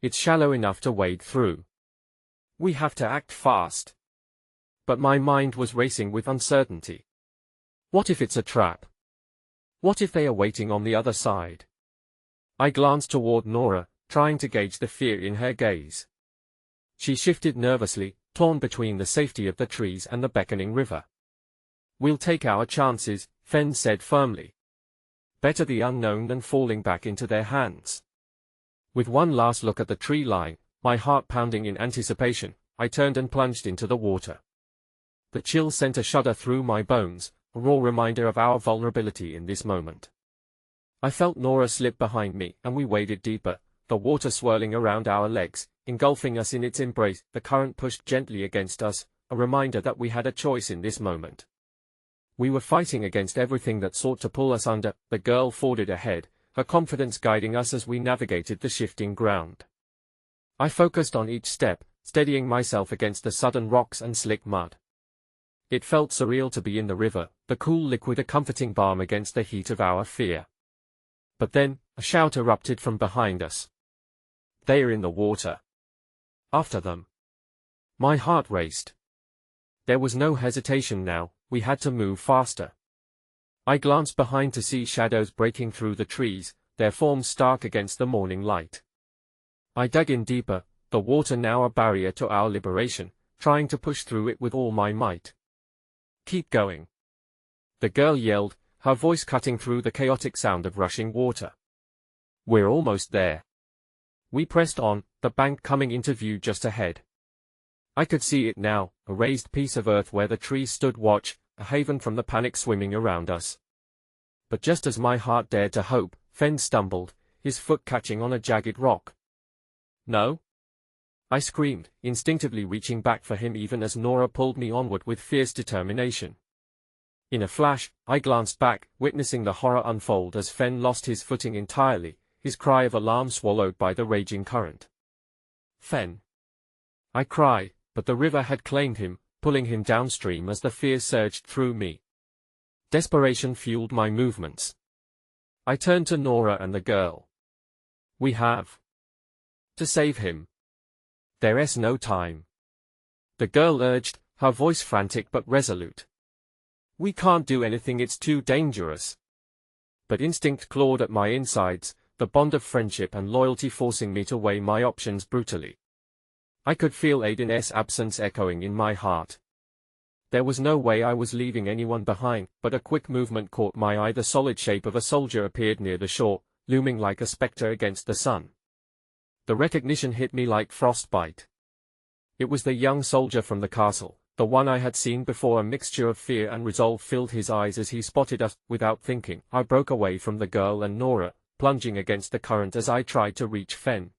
It's shallow enough to wade through. We have to act fast. But my mind was racing with uncertainty. What if it's a trap? What if they are waiting on the other side? I glanced toward Nora, trying to gauge the fear in her gaze. She shifted nervously, torn between the safety of the trees and the beckoning river. We'll take our chances, Fen said firmly. Better the unknown than falling back into their hands. With one last look at the tree line, my heart pounding in anticipation, I turned and plunged into the water. The chill sent a shudder through my bones, a raw reminder of our vulnerability in this moment. I felt Nora slip behind me, and we waded deeper, the water swirling around our legs, engulfing us in its embrace. The current pushed gently against us, a reminder that we had a choice in this moment. We were fighting against everything that sought to pull us under. The girl forded ahead, her confidence guiding us as we navigated the shifting ground. I focused on each step, steadying myself against the sudden rocks and slick mud. It felt surreal to be in the river, the cool liquid a comforting balm against the heat of our fear. But then, a shout erupted from behind us. "They are in the water. After them." My heart raced. There was no hesitation now, we had to move faster. I glanced behind to see shadows breaking through the trees, their forms stark against the morning light. I dug in deeper, the water now a barrier to our liberation, trying to push through it with all my might. "Keep going," the girl yelled, her voice cutting through the chaotic sound of rushing water. "We're almost there." We pressed on, the bank coming into view just ahead. I could see it now, a raised piece of earth where the trees stood watch, a haven from the panic swimming around us. But just as my heart dared to hope, Fen stumbled, his foot catching on a jagged rock. "No!" I screamed, instinctively reaching back for him even as Nora pulled me onward with fierce determination. In a flash, I glanced back, witnessing the horror unfold as Fen lost his footing entirely, his cry of alarm swallowed by the raging current. "Fen!" I cried, but the river had claimed him, pulling him downstream as the fear surged through me. Desperation fueled my movements. I turned to Nora and the girl. "We have to save him. There's no time," the girl urged, her voice frantic but resolute. "We can't do anything, it's too dangerous." But instinct clawed at my insides, the bond of friendship and loyalty forcing me to weigh my options brutally. I could feel Aiden's absence echoing in my heart. There was no way I was leaving anyone behind, but a quick movement caught my eye. The solid shape of a soldier appeared near the shore, looming like a spectre against the sun. The recognition hit me like frostbite. It was the young soldier from the castle, the one I had seen before. A mixture of fear and resolve filled his eyes as he spotted us. Without thinking, I broke away from the girl and Nora, plunging against the current as I tried to reach Fen.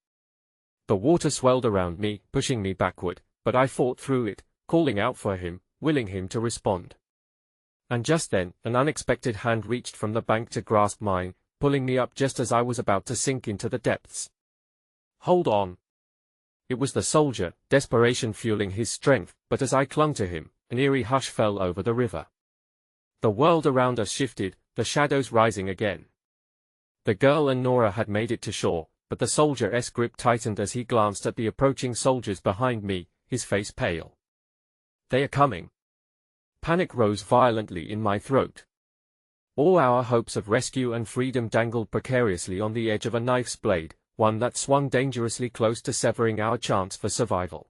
The water swelled around me, pushing me backward, but I fought through it, calling out for him, willing him to respond. And just then, an unexpected hand reached from the bank to grasp mine, pulling me up just as I was about to sink into the depths. "Hold on." It was the soldier, desperation fueling his strength, but as I clung to him, an eerie hush fell over the river. The world around us shifted, the shadows rising again. The girl and Nora had made it to shore, but the soldier's grip tightened as he glanced at the approaching soldiers behind me, his face pale. "They are coming." Panic rose violently in my throat. All our hopes of rescue and freedom dangled precariously on the edge of a knife's blade, one that swung dangerously close to severing our chance for survival.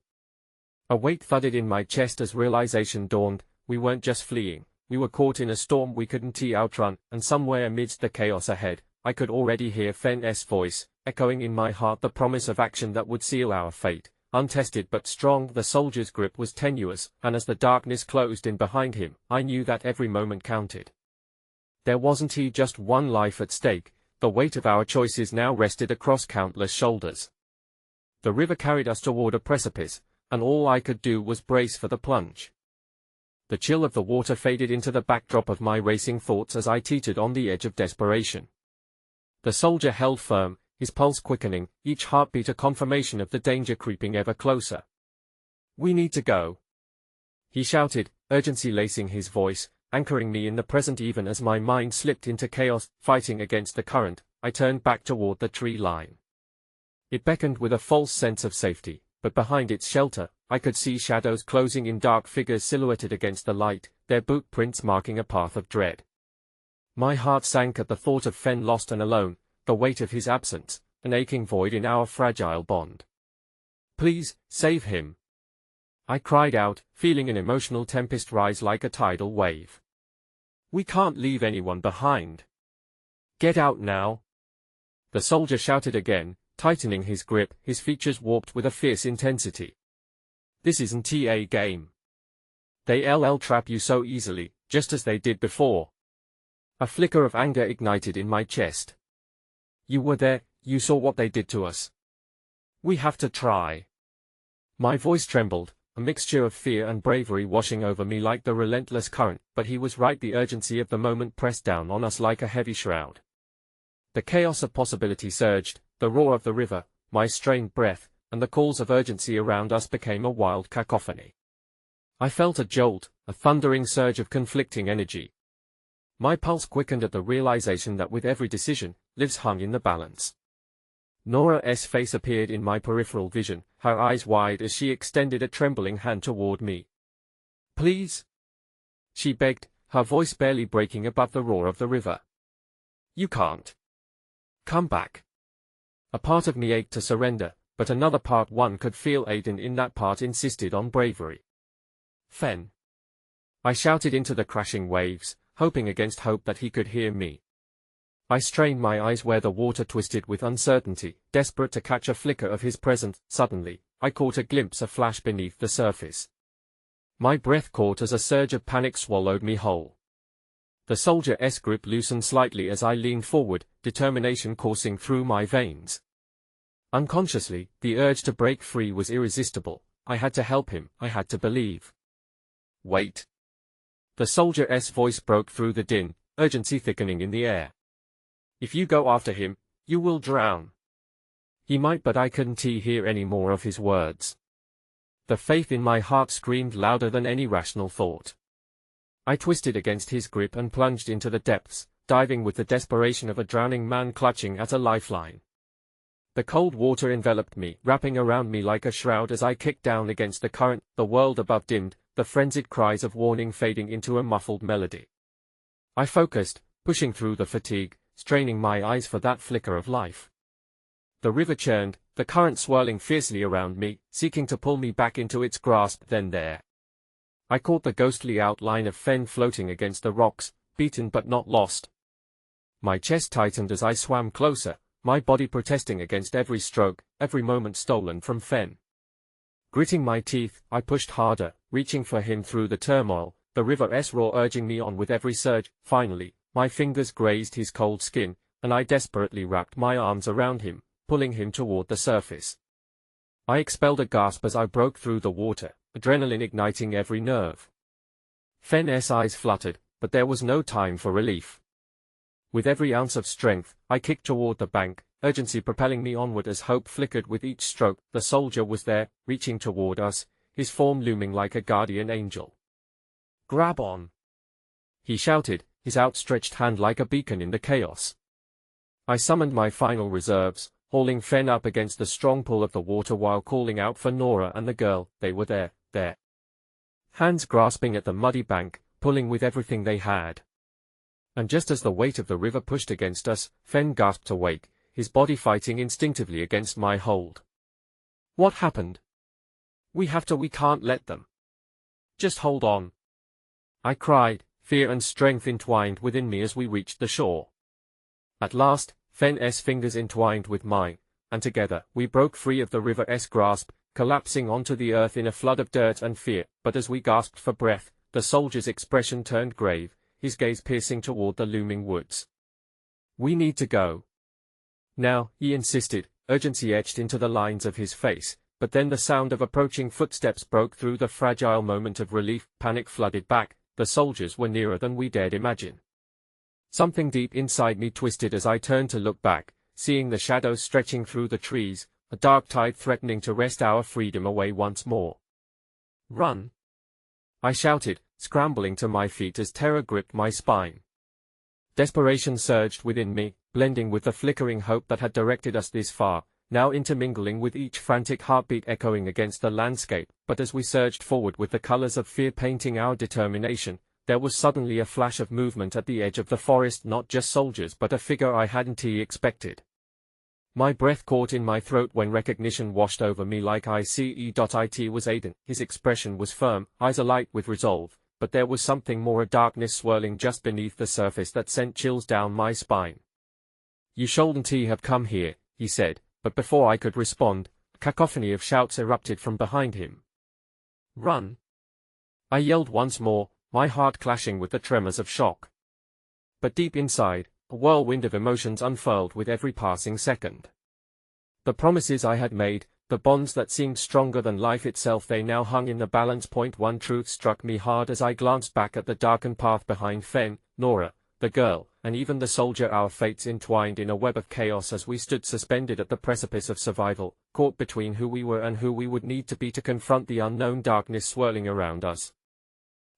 A weight thudded in my chest as realization dawned. We weren't just fleeing, we were caught in a storm we couldn't outrun, and somewhere amidst the chaos ahead, I could already hear Fen's voice, echoing in my heart the promise of action that would seal our fate. Untested but strong, the soldier's grip was tenuous, and as the darkness closed in behind him, I knew that every moment counted. There wasn't just one life at stake, the weight of our choices now rested across countless shoulders. The river carried us toward a precipice, and all I could do was brace for the plunge. The chill of the water faded into the backdrop of my racing thoughts as I teetered on the edge of desperation. The soldier held firm, his pulse quickening, each heartbeat a confirmation of the danger creeping ever closer. "We need to go," he shouted, urgency lacing his voice, anchoring me in the present even as my mind slipped into chaos. Fighting against the current, I turned back toward the tree line. It beckoned with a false sense of safety, but behind its shelter, I could see shadows closing in, dark figures silhouetted against the light, their boot prints marking a path of dread. My heart sank at the thought of Fen lost and alone, the weight of his absence, an aching void in our fragile bond. "Please, save him," I cried out, feeling an emotional tempest rise like a tidal wave. "We can't leave anyone behind. Get out now," the soldier shouted again, tightening his grip, his features warped with a fierce intensity. "This isn't a game. They'll trap you so easily, just as they did before." A flicker of anger ignited in my chest. "You were there, you saw what they did to us. We have to try. My voice trembled, a mixture of fear and bravery washing over me like the relentless current, but he was right. The urgency of the moment pressed down on us like a heavy shroud. The chaos of possibility surged, the roar of the river, my strained breath, and the calls of urgency around us became a wild cacophony. I felt a jolt, a thundering surge of conflicting energy. My pulse quickened at the realization that with every decision, lives hung in the balance. Nora's face appeared in my peripheral vision, her eyes wide as she extended a trembling hand toward me. "Please?" she begged, her voice barely breaking above the roar of the river. "You can't. Come back." A part of me ached to surrender, but another part, one could feel Aiden in that part, insisted on bravery. "Fen!" I shouted into the crashing waves, hoping against hope that he could hear me. I strained my eyes where the water twisted with uncertainty, desperate to catch a flicker of his presence. Suddenly, I caught a glimpse, a flash beneath the surface. My breath caught as a surge of panic swallowed me whole. The soldier's grip loosened slightly as I leaned forward, determination coursing through my veins. Unconsciously, the urge to break free was irresistible. I had to help him, I had to believe. "Wait." The soldier's voice broke through the din, urgency thickening in the air. "If you go after him, you will drown." He might, but I couldn't hear any more of his words. The faith in my heart screamed louder than any rational thought. I twisted against his grip and plunged into the depths, diving with the desperation of a drowning man clutching at a lifeline. The cold water enveloped me, wrapping around me like a shroud as I kicked down against the current. The world above dimmed, the frenzied cries of warning fading into a muffled melody. I focused, pushing through the fatigue, straining my eyes for that flicker of life. The river churned, the current swirling fiercely around me, seeking to pull me back into its grasp. Then there, I caught the ghostly outline of Fen floating against the rocks, beaten but not lost. My chest tightened as I swam closer, my body protesting against every stroke, every moment stolen from Fen. Gritting my teeth, I pushed harder, reaching for him through the turmoil, the river's roar urging me on with every surge. Finally, my fingers grazed his cold skin, and I desperately wrapped my arms around him, pulling him toward the surface. I expelled a gasp as I broke through the water, adrenaline igniting every nerve. Fen's eyes fluttered, but there was no time for relief. With every ounce of strength, I kicked toward the bank, urgency propelling me onward as hope flickered with each stroke. The soldier was there, reaching toward us, his form looming like a guardian angel. "Grab on!" he shouted, his outstretched hand like a beacon in the chaos. I summoned my final reserves, hauling Fen up against the strong pull of the water while calling out for Nora and the girl. They were there, hands grasping at the muddy bank, pulling with everything they had. And just as the weight of the river pushed against us, Fen gasped awake, his body fighting instinctively against my hold. "What happened? We can't let them. Just hold on," I cried, fear and strength entwined within me as we reached the shore. At last, Fen's fingers entwined with mine, and together, we broke free of the river's grasp, collapsing onto the earth in a flood of dirt and fear. But as we gasped for breath, the soldier's expression turned grave, his gaze piercing toward the looming woods. "We need to go now," he insisted, urgency etched into the lines of his face. But then the sound of approaching footsteps broke through the fragile moment of relief. Panic flooded back. The soldiers were nearer than we dared imagine. Something deep inside me twisted as I turned to look back, seeing the shadows stretching through the trees, a dark tide threatening to wrest our freedom away once more. "Run!" I shouted, scrambling to my feet as terror gripped my spine. Desperation surged within me, blending with the flickering hope that had directed us this far, now intermingling with each frantic heartbeat echoing against the landscape. But as we surged forward with the colors of fear painting our determination, there was suddenly a flash of movement at the edge of the forest. Not just soldiers, but a figure I hadn't expected. My breath caught in my throat when recognition washed over me like ice. It was Aiden. His expression was firm, eyes alight with resolve, but there was something more, a darkness swirling just beneath the surface that sent chills down my spine. "You shouldn't have come here," he said, but before I could respond, a cacophony of shouts erupted from behind him. "Run!" I yelled once more, my heart clashing with the tremors of shock. But deep inside, a whirlwind of emotions unfurled with every passing second. The promises I had made, the bonds that seemed stronger than life itself, they now hung in the balance point. One truth struck me hard as I glanced back at the darkened path behind Fen, Nora, the girl, and even the soldier. Our fates entwined in a web of chaos as we stood suspended at the precipice of survival, caught between who we were and who we would need to be to confront the unknown darkness swirling around us.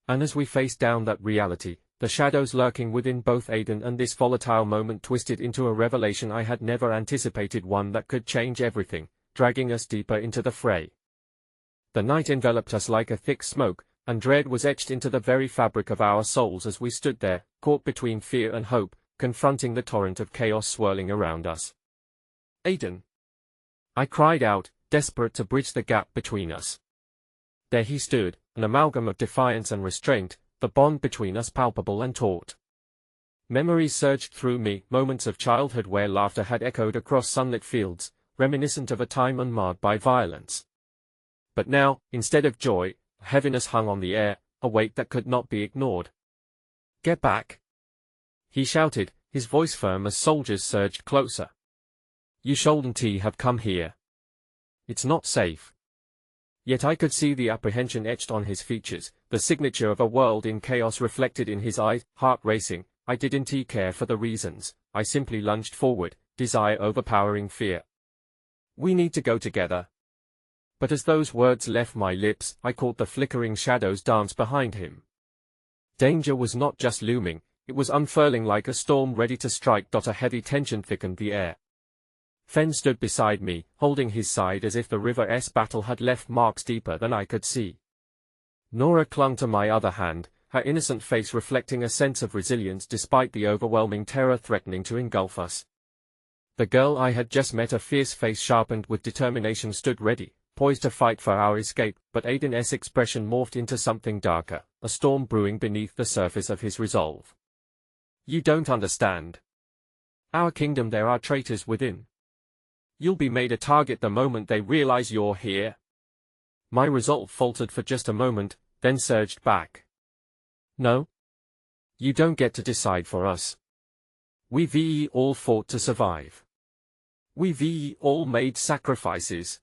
And as we faced down that reality, the shadows lurking within both Aiden and this volatile moment twisted into a revelation I had never anticipated, one that could change everything, dragging us deeper into the fray. The night enveloped us like a thick smoke, and dread was etched into the very fabric of our souls as we stood there, caught between fear and hope, confronting the torrent of chaos swirling around us. "Aiden!" I cried out, desperate to bridge the gap between us. There he stood, an amalgam of defiance and restraint, the bond between us palpable and taut. Memories surged through me, moments of childhood where laughter had echoed across sunlit fields, reminiscent of a time unmarred by violence. But now, instead of joy, heaviness hung on the air, a weight that could not be ignored. "Get back!" he shouted, his voice firm as soldiers surged closer. "You shouldn't have come here. It's not safe." Yet I could see the apprehension etched on his features, the signature of a world in chaos reflected in his eyes, heart racing. I didn't care for the reasons, I simply lunged forward, desire overpowering fear. "We need to go together." But as those words left my lips, I caught the flickering shadows dance behind him. Danger was not just looming, it was unfurling like a storm ready to strike. A heavy tension thickened the air. Fen stood beside me, holding his side as if the River's battle had left marks deeper than I could see. Nora clung to my other hand, her innocent face reflecting a sense of resilience despite the overwhelming terror threatening to engulf us. The girl I had just met, a fierce face sharpened with determination, stood ready, poised to fight for our escape, but Aiden's expression morphed into something darker, a storm brewing beneath the surface of his resolve. "You don't understand. Our kingdom, there are traitors within. You'll be made a target the moment they realize you're here." My resolve faltered for just a moment, then surged back. "No. You don't get to decide for us. We've all fought to survive. We've all made sacrifices."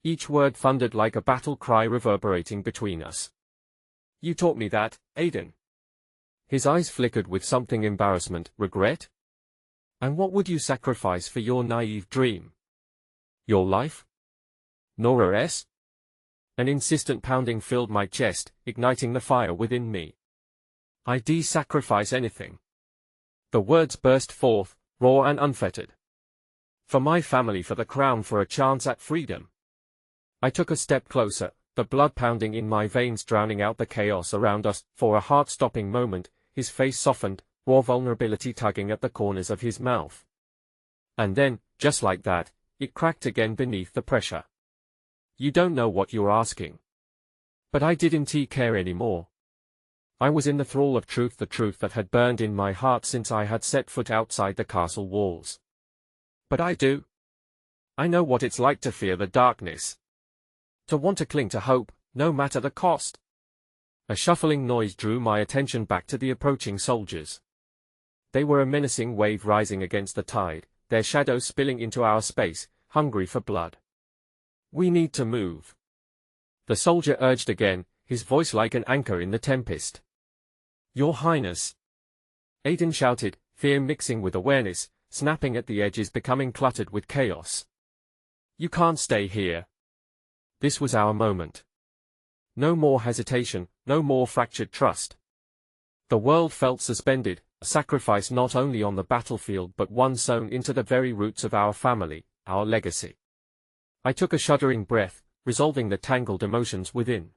Each word thundered like a battle cry reverberating between us. "You taught me that, Aiden." His eyes flickered with something embarrassment, regret? "And what would you sacrifice for your naive dream? Your life? Nora's?" An insistent pounding filled my chest, igniting the fire within me. "I'd sacrifice anything." The words burst forth, raw and unfettered. "For my family, for the crown, for a chance at freedom." I took a step closer, the blood pounding in my veins drowning out the chaos around us. For a heart-stopping moment, his face softened, raw vulnerability tugging at the corners of his mouth. And then, just like that, it cracked again beneath the pressure. "You don't know what you're asking." But I didn't care anymore. I was in the thrall of truth, the truth that had burned in my heart since I had set foot outside the castle walls. "But I do. I know what it's like to fear the darkness. To want to cling to hope, no matter the cost." A shuffling noise drew my attention back to the approaching soldiers. They were a menacing wave rising against the tide, their shadows spilling into our space, hungry for blood. "We need to move," the soldier urged again, his voice like an anchor in the tempest. "Your Highness," Aiden shouted, fear mixing with awareness, snapping at the edges, becoming cluttered with chaos. "You can't stay here." This was our moment. No more hesitation, no more fractured trust. The world felt suspended, a sacrifice not only on the battlefield but one sown into the very roots of our family, our legacy. I took a shuddering breath, resolving the tangled emotions within.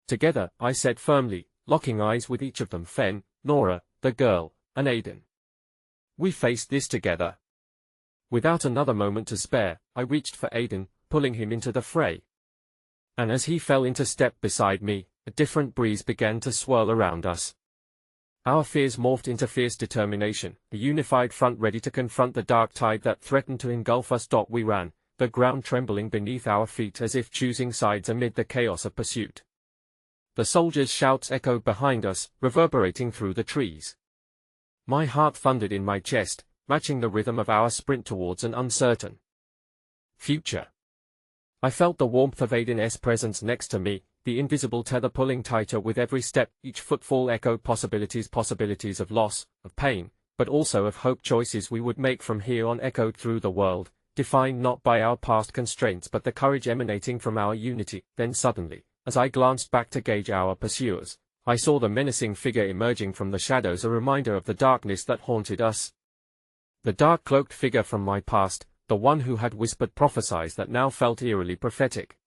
Together, I said firmly, locking eyes with each of them, Fen, Nora, the girl, and Aiden. "We faced this together." Without another moment to spare, I reached for Aiden, pulling him into the fray. And as he fell into step beside me, a different breeze began to swirl around us. Our fears morphed into fierce determination, a unified front ready to confront the dark tide that threatened to engulf us. We ran, the ground trembling beneath our feet as if choosing sides amid the chaos of pursuit. The soldiers' shouts echoed behind us, reverberating through the trees. My heart thundered in my chest, matching the rhythm of our sprint towards an uncertain future. I felt the warmth of Aiden's presence next to me, the invisible tether pulling tighter with every step. Each footfall echoed possibilities of loss, of pain, but also of hope. Choices we would make from here on echoed through the world, defined not by our past constraints but the courage emanating from our unity. Then suddenly, as I glanced back to gauge our pursuers, I saw the menacing figure emerging from the shadows, a reminder of the darkness that haunted us. The dark cloaked figure from my past, the one who had whispered prophecies that now felt eerily prophetic.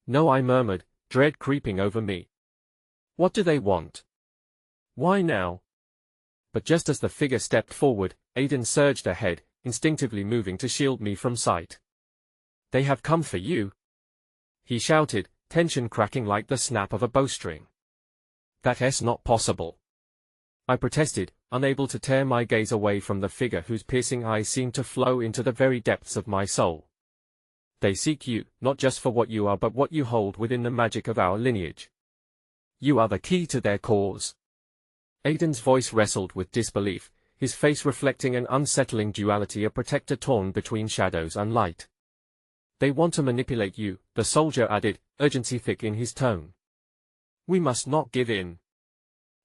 "No," I murmured, dread creeping over me. "What do they want? Why now?" But just as the figure stepped forward, Aiden surged ahead, instinctively moving to shield me from sight. "They have come for you," he shouted, tension cracking like the snap of a bowstring. "That's not possible," I protested, unable to tear my gaze away from the figure whose piercing eyes seemed to flow into the very depths of my soul. "They seek you, not just for what you are but what you hold within the magic of our lineage. You are the key to their cause." Aiden's voice wrestled with disbelief, his face reflecting an unsettling duality, a protector torn between shadows and light. "They want to manipulate you," the soldier added, urgency thick in his tone. "We must not give in."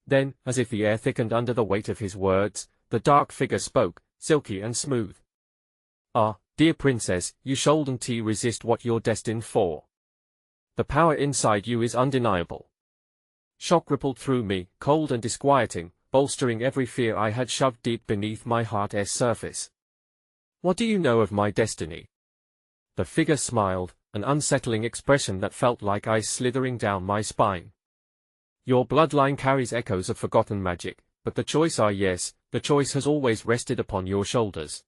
Then, as if the air thickened under the weight of his words, the dark figure spoke, silky and smooth. "Ah, dear princess, you shouldn't resist what you're destined for. The power inside you is undeniable." Shock rippled through me, cold and disquieting, bolstering every fear I had shoved deep beneath my heart's surface. "What do you know of my destiny?" The figure smiled, an unsettling expression that felt like ice slithering down my spine. "Your bloodline carries echoes of forgotten magic, but the choice the choice has always rested upon your shoulders."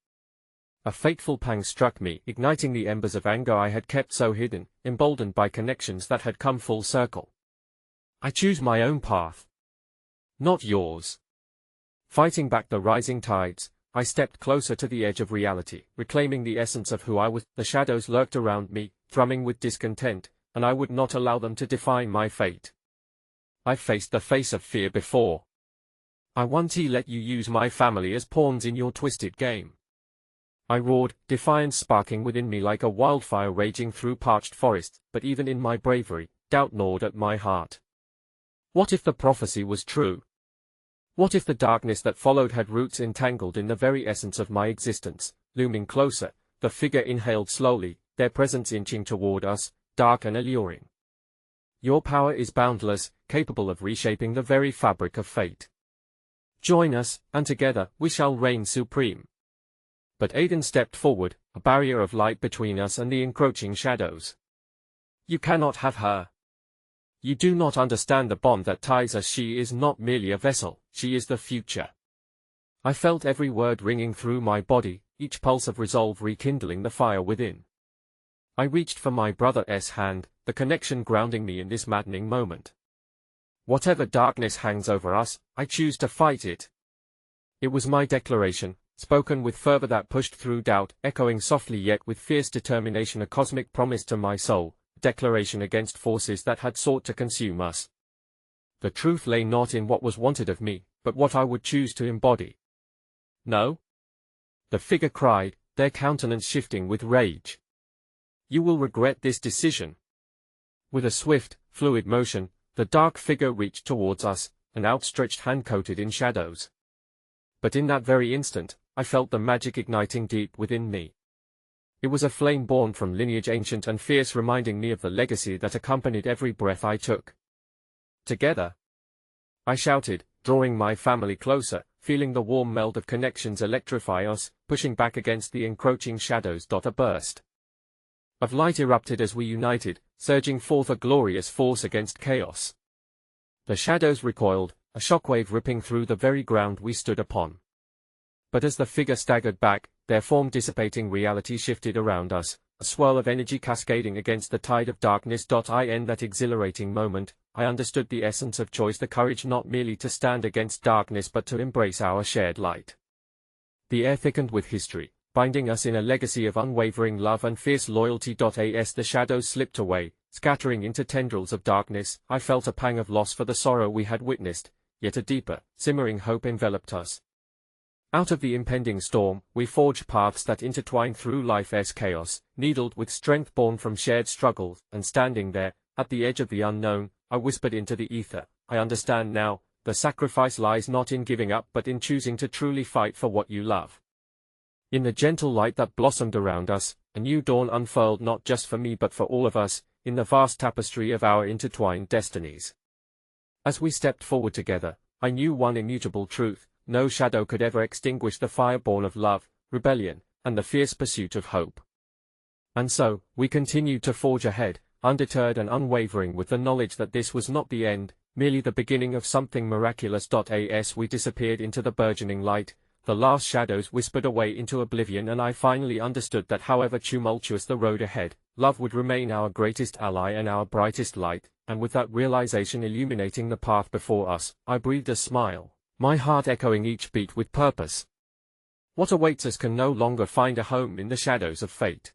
A fateful pang struck me, igniting the embers of anger I had kept so hidden, emboldened by connections that had come full circle. "I choose my own path, not yours." Fighting back the rising tides, I stepped closer to the edge of reality, reclaiming the essence of who I was. The shadows lurked around me, thrumming with discontent, and I would not allow them to define my fate. "I've faced the face of fear before. I won't let you use my family as pawns in your twisted game." I roared, defiance sparking within me like a wildfire raging through parched forests, but even in my bravery, doubt gnawed at my heart. What if the prophecy was true? What if the darkness that followed had roots entangled in the very essence of my existence? Looming closer, the figure inhaled slowly, their presence inching toward us, dark and alluring. "Your power is boundless, capable of reshaping the very fabric of fate. Join us, and together, we shall reign supreme." But Aiden stepped forward, a barrier of light between us and the encroaching shadows. "You cannot have her. You do not understand the bond that ties us. She is not merely a vessel, she is the future." I felt every word ringing through my body, each pulse of resolve rekindling the fire within. I reached for my brother's hand, the connection grounding me in this maddening moment. "Whatever darkness hangs over us, I choose to fight it." It was my declaration, spoken with fervor that pushed through doubt, echoing softly yet with fierce determination, a cosmic promise to my soul, a declaration against forces that had sought to consume us. The truth lay not in what was wanted of me, but what I would choose to embody. "No?" the figure cried, their countenance shifting with rage. "You will regret this decision." With a swift, fluid motion, the dark figure reached towards us, an outstretched hand coated in shadows. But in that very instant, I felt the magic igniting deep within me. It was a flame born from lineage ancient and fierce, reminding me of the legacy that accompanied every breath I took. "Together!" I shouted, drawing my family closer, feeling the warm meld of connections electrify us, pushing back against the encroaching shadows. A burst of light erupted as we united, surging forth a glorious force against chaos. The shadows recoiled, a shockwave ripping through the very ground we stood upon. But as the figure staggered back, their form dissipating, reality shifted around us, a swirl of energy cascading against the tide of darkness. In that exhilarating moment, I understood the essence of choice, the courage not merely to stand against darkness but to embrace our shared light. The air thickened with history, binding us in a legacy of unwavering love and fierce loyalty. As the shadows slipped away, scattering into tendrils of darkness, I felt a pang of loss for the sorrow we had witnessed, yet a deeper, simmering hope enveloped us. Out of the impending storm, we forged paths that intertwine through life's chaos, needled with strength born from shared struggles, and standing there, at the edge of the unknown, I whispered into the ether, I understand now, the sacrifice lies not in giving up but in choosing to truly fight for what you love. In the gentle light that blossomed around us, a new dawn unfurled not just for me but for all of us, in the vast tapestry of our intertwined destinies. As we stepped forward together, I knew one immutable truth: no shadow could ever extinguish the fire born of love, rebellion, and the fierce pursuit of hope. And so, we continued to forge ahead, undeterred and unwavering, with the knowledge that this was not the end, merely the beginning of something miraculous. As we disappeared into the burgeoning light, the last shadows whispered away into oblivion, and I finally understood that however tumultuous the road ahead, love would remain our greatest ally and our brightest light, and with that realization illuminating the path before us, I breathed a smile, my heart echoing each beat with purpose. What awaits us can no longer find a home in the shadows of fate.